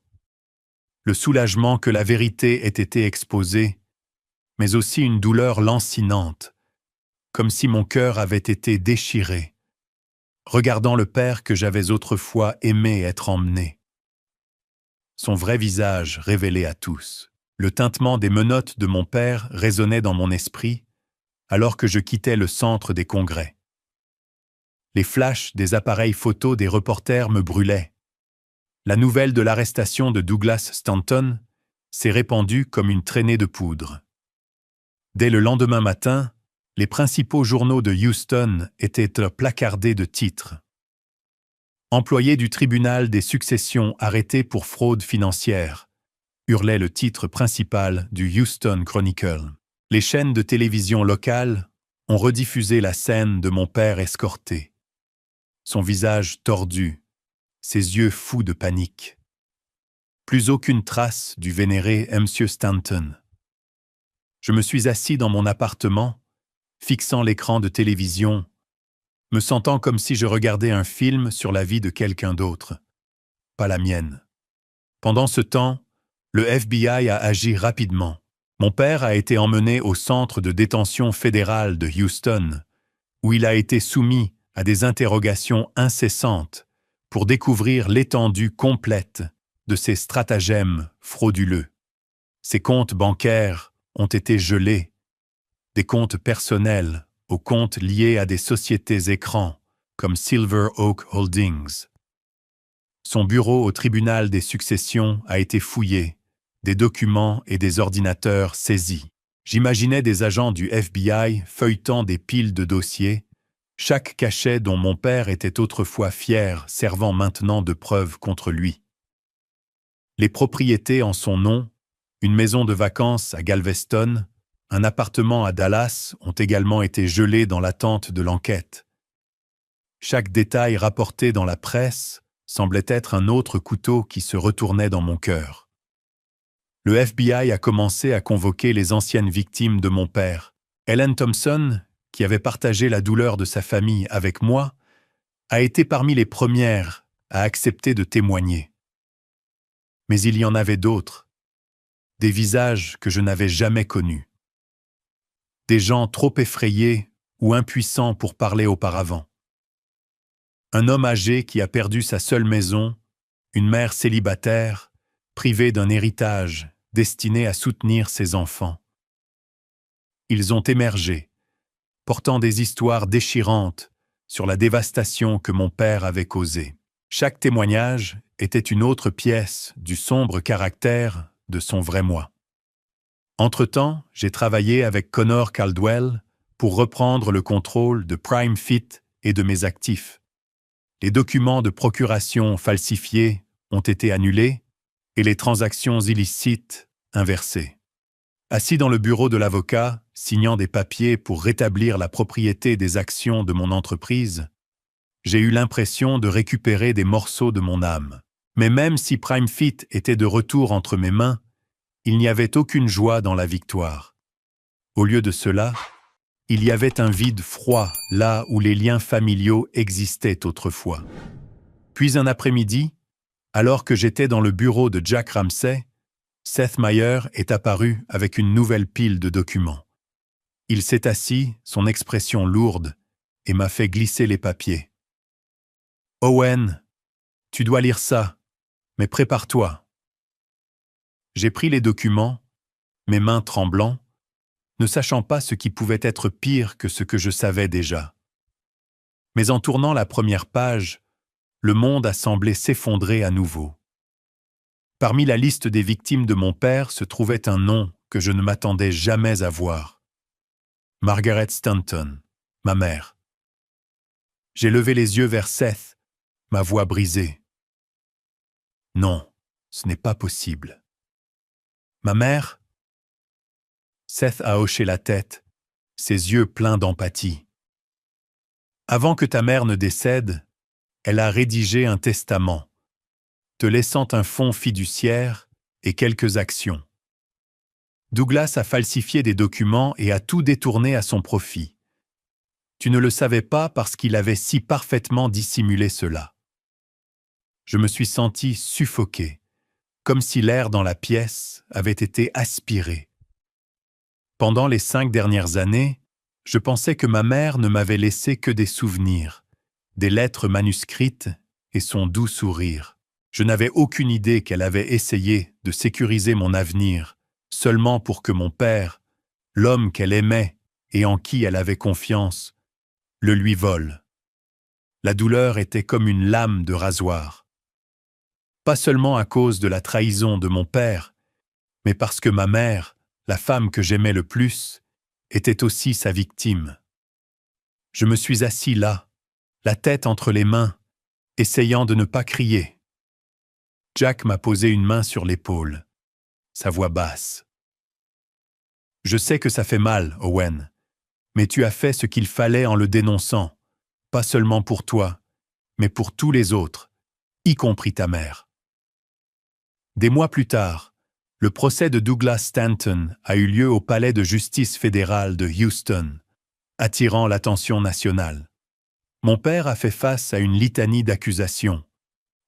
Speaker 1: Le soulagement que la vérité ait été exposée, mais aussi une douleur lancinante, comme si mon cœur avait été déchiré, regardant le père que j'avais autrefois aimé être emmené. Son vrai visage révélé à tous. Le tintement des menottes de mon père résonnait dans mon esprit, alors que je quittais le centre des congrès. Les flashs des appareils photos des reporters me brûlaient. La nouvelle de l'arrestation de Douglas Stanton s'est répandue comme une traînée de poudre. Dès le lendemain matin, les principaux journaux de Houston étaient placardés de titres. Employé du tribunal des successions arrêté pour fraude financière, hurlait le titre principal du Houston Chronicle. Les chaînes de télévision locales ont rediffusé la scène de mon père escorté. Son visage tordu, ses yeux fous de panique. Plus aucune trace du vénéré M. Stanton. Je me suis assis dans mon appartement, fixant l'écran de télévision, me sentant comme si je regardais un film sur la vie de quelqu'un d'autre, pas la mienne. Pendant ce temps, le FBI a agi rapidement. Mon père a été emmené au centre de détention fédéral de Houston, où il a été soumis à des interrogations incessantes pour découvrir l'étendue complète de ses stratagèmes frauduleux. Ses comptes bancaires ont été gelés, des comptes personnels aux comptes liés à des sociétés écrans comme Silver Oak Holdings. Son bureau au tribunal des successions a été fouillé, des documents et des ordinateurs saisis. J'imaginais des agents du FBI feuilletant des piles de dossiers, chaque cachet dont mon père était autrefois fier servant maintenant de preuve contre lui. Les propriétés en son nom, une maison de vacances à Galveston, un appartement à Dallas ont également été gelés dans l'attente de l'enquête. Chaque détail rapporté dans la presse semblait être un autre couteau qui se retournait dans mon cœur. Le FBI a commencé à convoquer les anciennes victimes de mon père. Ellen Thompson, qui avait partagé la douleur de sa famille avec moi, a été parmi les premières à accepter de témoigner. Mais il y en avait d'autres, des visages que je n'avais jamais connus, des gens trop effrayés ou impuissants pour parler auparavant. Un homme âgé qui a perdu sa seule maison, une mère célibataire, privée d'un héritage destiné à soutenir ses enfants. Ils ont émergé, portant des histoires déchirantes sur la dévastation que mon père avait causée. Chaque témoignage était une autre pièce du sombre caractère de son vrai moi. Entre-temps, j'ai travaillé avec Connor Caldwell pour reprendre le contrôle de Prime Fit et de mes actifs. Les documents de procuration falsifiés ont été annulés et les transactions illicites inversées. Assis dans le bureau de l'avocat, signant des papiers pour rétablir la propriété des actions de mon entreprise, j'ai eu l'impression de récupérer des morceaux de mon âme. Mais même si PrimeFit était de retour entre mes mains, il n'y avait aucune joie dans la victoire. Au lieu de cela, il y avait un vide froid là où les liens familiaux existaient autrefois. Puis un après-midi, alors que j'étais dans le bureau de Jack Ramsay, Seth Meyer est apparu avec une nouvelle pile de documents. Il s'est assis, son expression lourde, et m'a fait glisser les papiers. « Owen, tu dois lire ça, mais prépare-toi. » J'ai pris les documents, mes mains tremblant, ne sachant pas ce qui pouvait être pire que ce que je savais déjà. Mais en tournant la première page, le monde a semblé s'effondrer à nouveau. Parmi la liste des victimes de mon père se trouvait un nom que je ne m'attendais jamais à voir. Margaret Stanton, ma mère. J'ai levé les yeux vers Seth, ma voix brisée. Non, ce n'est pas possible. Ma mère? Seth a hoché la tête, ses yeux pleins d'empathie. Avant que ta mère ne décède, elle a rédigé un testament, te laissant un fonds fiduciaire et quelques actions. Douglas a falsifié des documents et a tout détourné à son profit. Tu ne le savais pas parce qu'il avait si parfaitement dissimulé cela. Je me suis senti suffoqué, comme si l'air dans la pièce avait été aspiré. Pendant les 5 dernières années, je pensais que ma mère ne m'avait laissé que des souvenirs, des lettres manuscrites et son doux sourire. Je n'avais aucune idée qu'elle avait essayé de sécuriser mon avenir, seulement pour que mon père, l'homme qu'elle aimait et en qui elle avait confiance, le lui vole. La douleur était comme une lame de rasoir. Pas seulement à cause de la trahison de mon père, mais parce que ma mère, la femme que j'aimais le plus, était aussi sa victime. Je me suis assis là, la tête entre les mains, essayant de ne pas crier. Jack m'a posé une main sur l'épaule, sa voix basse. « Je sais que ça fait mal, Owen, mais tu as fait ce qu'il fallait en le dénonçant, pas seulement pour toi, mais pour tous les autres, y compris ta mère. » Des mois plus tard, le procès de Douglas Stanton a eu lieu au palais de justice fédéral de Houston, attirant l'attention nationale. Mon père a fait face à une litanie d'accusations.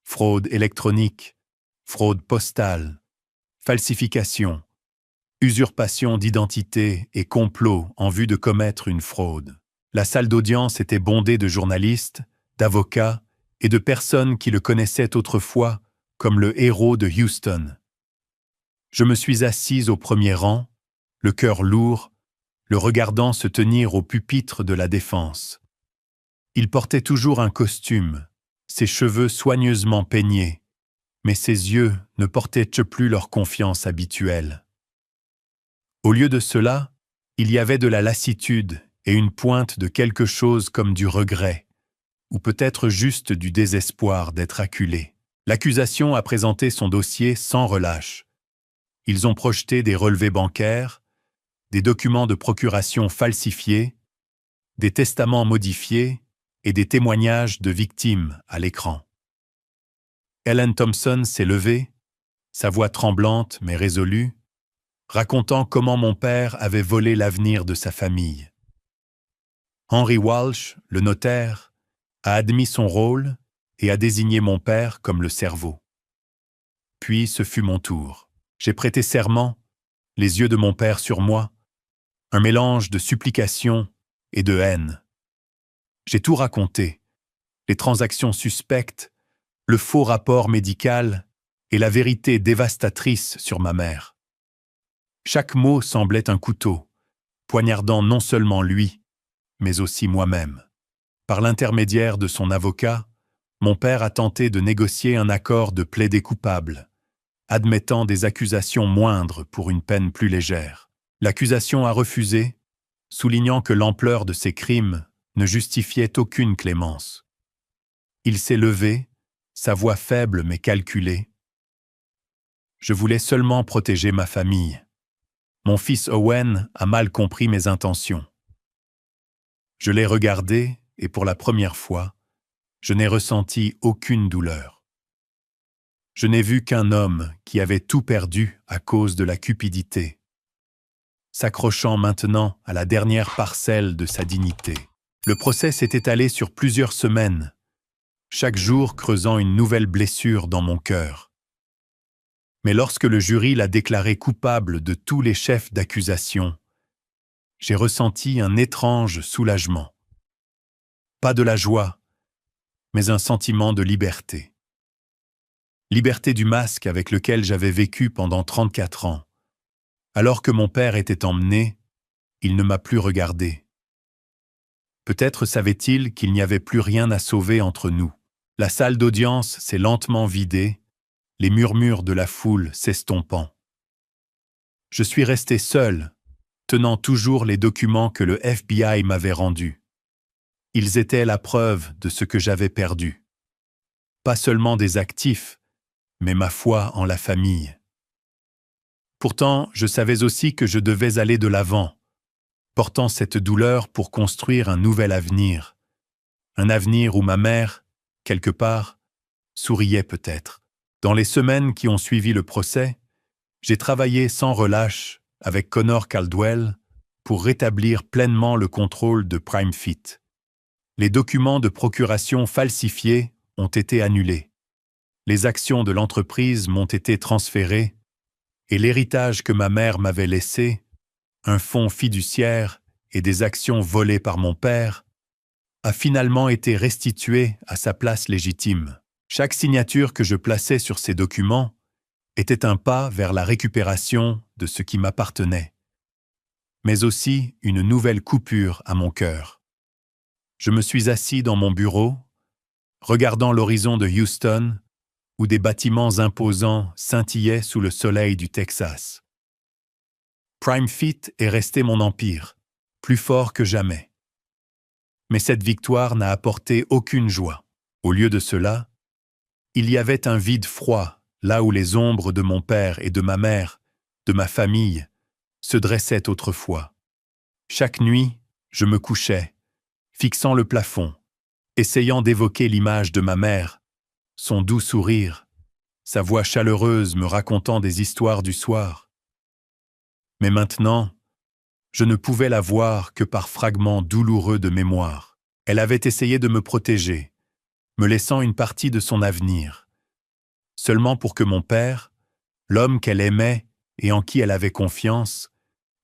Speaker 1: Fraude électronique, fraude postale, falsification, usurpation d'identité et complot en vue de commettre une fraude. La salle d'audience était bondée de journalistes, d'avocats et de personnes qui le connaissaient autrefois comme le héros de Houston. Je me suis assise au premier rang, le cœur lourd, le regardant se tenir au pupitre de la défense. Il portait toujours un costume, ses cheveux soigneusement peignés, mais ses yeux ne portaient plus leur confiance habituelle. Au lieu de cela, il y avait de la lassitude et une pointe de quelque chose comme du regret, ou peut-être juste du désespoir d'être acculé. L'accusation a présenté son dossier sans relâche. Ils ont projeté des relevés bancaires, des documents de procuration falsifiés, des testaments modifiés et des témoignages de victimes à l'écran. Ellen Thompson s'est levée, sa voix tremblante mais résolue, racontant comment mon père avait volé l'avenir de sa famille. Henry Walsh, le notaire, a admis son rôle et a désigné mon père comme le cerveau. Puis ce fut mon tour. J'ai prêté serment, les yeux de mon père sur moi, un mélange de supplication et de haine. J'ai tout raconté, les transactions suspectes, le faux rapport médical et la vérité dévastatrice sur ma mère. Chaque mot semblait un couteau, poignardant non seulement lui, mais aussi moi-même. Par l'intermédiaire de son avocat, mon père a tenté de négocier un accord de plaidé coupable, admettant des accusations moindres pour une peine plus légère. L'accusation a refusé, soulignant que l'ampleur de ses crimes ne justifiait aucune clémence. Il s'est levé, sa voix faible mais calculée. Je voulais seulement protéger ma famille, Mon fils Owen a mal compris mes intentions. Je l'ai regardé et pour la première fois, je n'ai ressenti aucune douleur. Je n'ai vu qu'un homme qui avait tout perdu à cause de la cupidité, s'accrochant maintenant à la dernière parcelle de sa dignité. Le procès s'est étalé sur plusieurs semaines, chaque jour creusant une nouvelle blessure dans mon cœur. Mais lorsque le jury l'a déclaré coupable de tous les chefs d'accusation, j'ai ressenti un étrange soulagement. Pas de la joie, mais un sentiment de liberté. Liberté du masque avec lequel j'avais vécu pendant 34 ans. Alors que mon père était emmené, il ne m'a plus regardé. Peut-être savait-il qu'il n'y avait plus rien à sauver entre nous. La salle d'audience s'est lentement vidée, les murmures de la foule s'estompant. Je suis resté seul, tenant toujours les documents que le FBI m'avait rendus. Ils étaient la preuve de ce que j'avais perdu. Pas seulement des actifs, mais ma foi en la famille. Pourtant, je savais aussi que je devais aller de l'avant, portant cette douleur pour construire un nouvel avenir. Un avenir où ma mère, quelque part, souriait peut-être. Dans les semaines qui ont suivi le procès, j'ai travaillé sans relâche avec Connor Caldwell pour rétablir pleinement le contrôle de PrimeFit. Les documents de procuration falsifiés ont été annulés. Les actions de l'entreprise m'ont été transférées et l'héritage que ma mère m'avait laissé, un fonds fiduciaire et des actions volées par mon père, a finalement été restitué à sa place légitime. Chaque signature que je plaçais sur ces documents était un pas vers la récupération de ce qui m'appartenait, mais aussi une nouvelle coupure à mon cœur. Je me suis assis dans mon bureau, regardant l'horizon de Houston, où des bâtiments imposants scintillaient sous le soleil du Texas. PrimeFit est resté mon empire, plus fort que jamais. Mais cette victoire n'a apporté aucune joie. Au lieu de cela, il y avait un vide froid, là où les ombres de mon père et de ma mère, de ma famille, se dressaient autrefois. Chaque nuit, je me couchais, fixant le plafond, essayant d'évoquer l'image de ma mère, son doux sourire, sa voix chaleureuse me racontant des histoires du soir. Mais maintenant, je ne pouvais la voir que par fragments douloureux de mémoire. Elle avait essayé de me protéger, me laissant une partie de son avenir, seulement pour que mon père, l'homme qu'elle aimait et en qui elle avait confiance,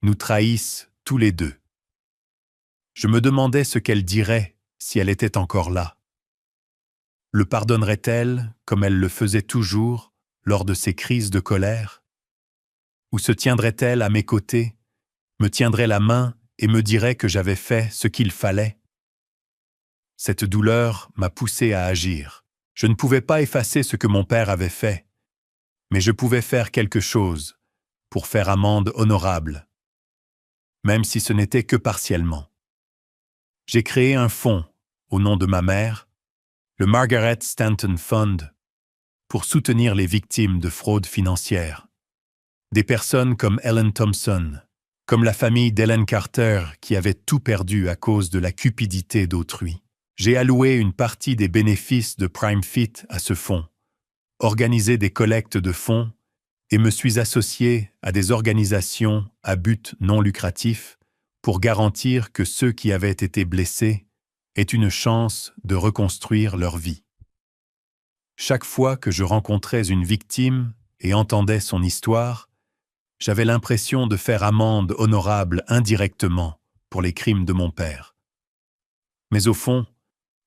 Speaker 1: nous trahisse tous les deux. Je me demandais ce qu'elle dirait si elle était encore là. Le pardonnerait-elle comme elle le faisait toujours lors de ses crises de colère? Ou se tiendrait-elle à mes côtés, me tiendrait la main et me dirait que j'avais fait ce qu'il fallait? Cette douleur m'a poussé à agir. Je ne pouvais pas effacer ce que mon père avait fait, mais je pouvais faire quelque chose pour faire amende honorable, même si ce n'était que partiellement. J'ai créé un fonds au nom de ma mère, le Margaret Stanton Fund, pour soutenir les victimes de fraude financière. Des personnes comme Ellen Thompson, comme la famille d'Ellen Carter qui avait tout perdu à cause de la cupidité d'autrui. J'ai alloué une partie des bénéfices de PrimeFit à ce fonds, organisé des collectes de fonds et me suis associé à des organisations à but non lucratif pour garantir que ceux qui avaient été blessés aient une chance de reconstruire leur vie. Chaque fois que je rencontrais une victime et entendais son histoire, j'avais l'impression de faire amende honorable indirectement pour les crimes de mon père. Mais au fond,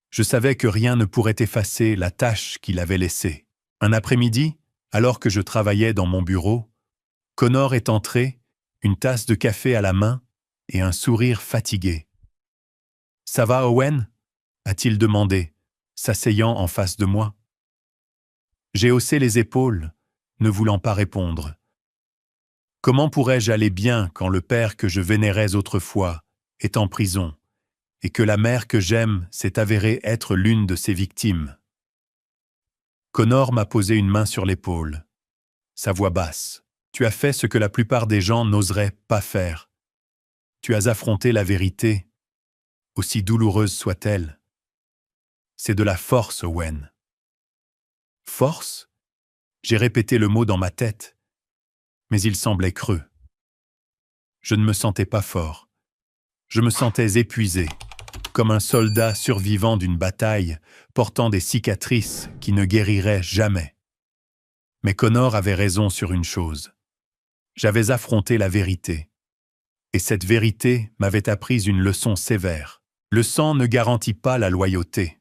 Speaker 1: je savais que rien ne pourrait effacer la tache qu'il avait laissée. Un après-midi, alors que je travaillais dans mon bureau, Connor est entré, une tasse de café à la main et un sourire fatigué. « Ça va, Owen ?» a-t-il demandé, s'asseyant en face de moi. J'ai haussé les épaules, ne voulant pas répondre. Comment pourrais-je aller bien quand le père que je vénérais autrefois est en prison et que la mère que j'aime s'est avérée être l'une de ses victimes? Connor m'a posé une main sur l'épaule. Sa voix basse. « Tu as fait ce que la plupart des gens n'oseraient pas faire. Tu as affronté la vérité, aussi douloureuse soit-elle. C'est de la force, Owen. Force? J'ai répété le mot dans ma tête, mais il semblait creux. Je ne me sentais pas fort. Je me sentais épuisé, comme un soldat survivant d'une bataille, portant des cicatrices qui ne guériraient jamais. Mais Connor avait raison sur une chose. J'avais affronté la vérité. Et cette vérité m'avait appris une leçon sévère. Le sang ne garantit pas la loyauté.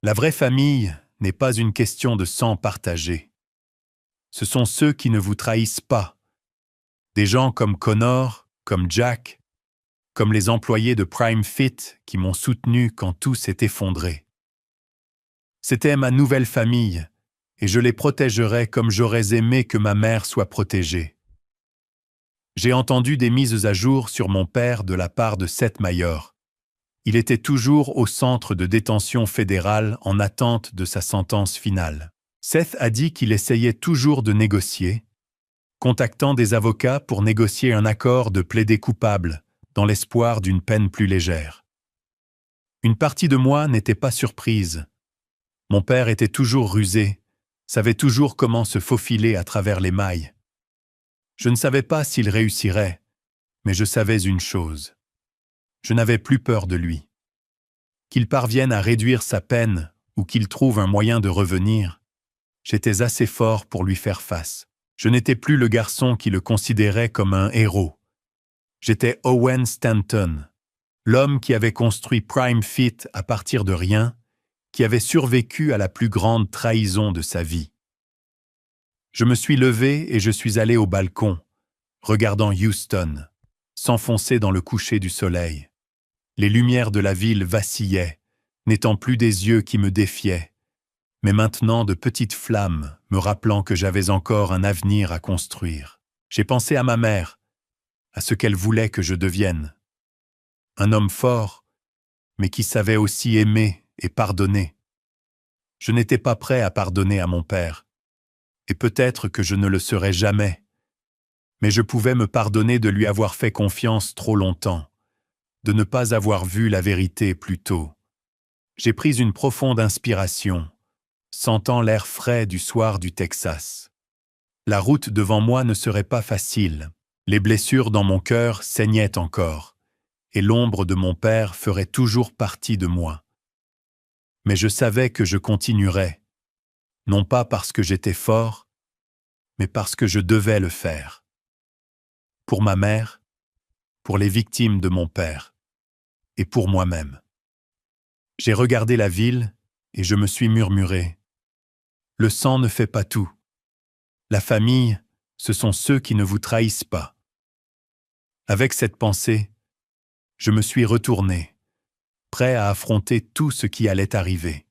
Speaker 1: La vraie famille n'est pas une question de sang partagé. Ce sont ceux qui ne vous trahissent pas. Des gens comme Connor, comme Jack, comme les employés de Prime Fit qui m'ont soutenu quand tout s'est effondré. C'était ma nouvelle famille, et je les protégerais comme j'aurais aimé que ma mère soit protégée. J'ai entendu des mises à jour sur mon père de la part de Seth Mayor. Il était toujours au centre de détention fédérale en attente de sa sentence finale. Seth a dit qu'il essayait toujours de négocier, contactant des avocats pour négocier un accord de plaider coupable, dans l'espoir d'une peine plus légère. Une partie de moi n'était pas surprise. Mon père était toujours rusé, savait toujours comment se faufiler à travers les mailles. Je ne savais pas s'il réussirait, mais je savais une chose. Je n'avais plus peur de lui. Qu'il parvienne à réduire sa peine ou qu'il trouve un moyen de revenir, j'étais assez fort pour lui faire face. Je n'étais plus le garçon qui le considérait comme un héros. J'étais Owen Stanton, l'homme qui avait construit Prime Fit à partir de rien, qui avait survécu à la plus grande trahison de sa vie. Je me suis levé et je suis allé au balcon, regardant Houston, s'enfoncer dans le coucher du soleil. Les lumières de la ville vacillaient, n'étant plus des yeux qui me défiaient, mais maintenant de petites flammes me rappelant que j'avais encore un avenir à construire. J'ai pensé à ma mère, à ce qu'elle voulait que je devienne. Un homme fort, mais qui savait aussi aimer et pardonner. Je n'étais pas prêt à pardonner à mon père, et peut-être que je ne le serai jamais, mais je pouvais me pardonner de lui avoir fait confiance trop longtemps, de ne pas avoir vu la vérité plus tôt. J'ai pris une profonde inspiration, sentant l'air frais du soir du Texas. La route devant moi ne serait pas facile. Les blessures dans mon cœur saignaient encore, et l'ombre de mon père ferait toujours partie de moi. Mais je savais que je continuerais, non pas parce que j'étais fort, mais parce que je devais le faire. Pour ma mère, pour les victimes de mon père, et pour moi-même. J'ai regardé la ville et je me suis murmuré. Le sang ne fait pas tout. La famille, ce sont ceux qui ne vous trahissent pas. Avec cette pensée, je me suis retourné, prêt à affronter tout ce qui allait arriver.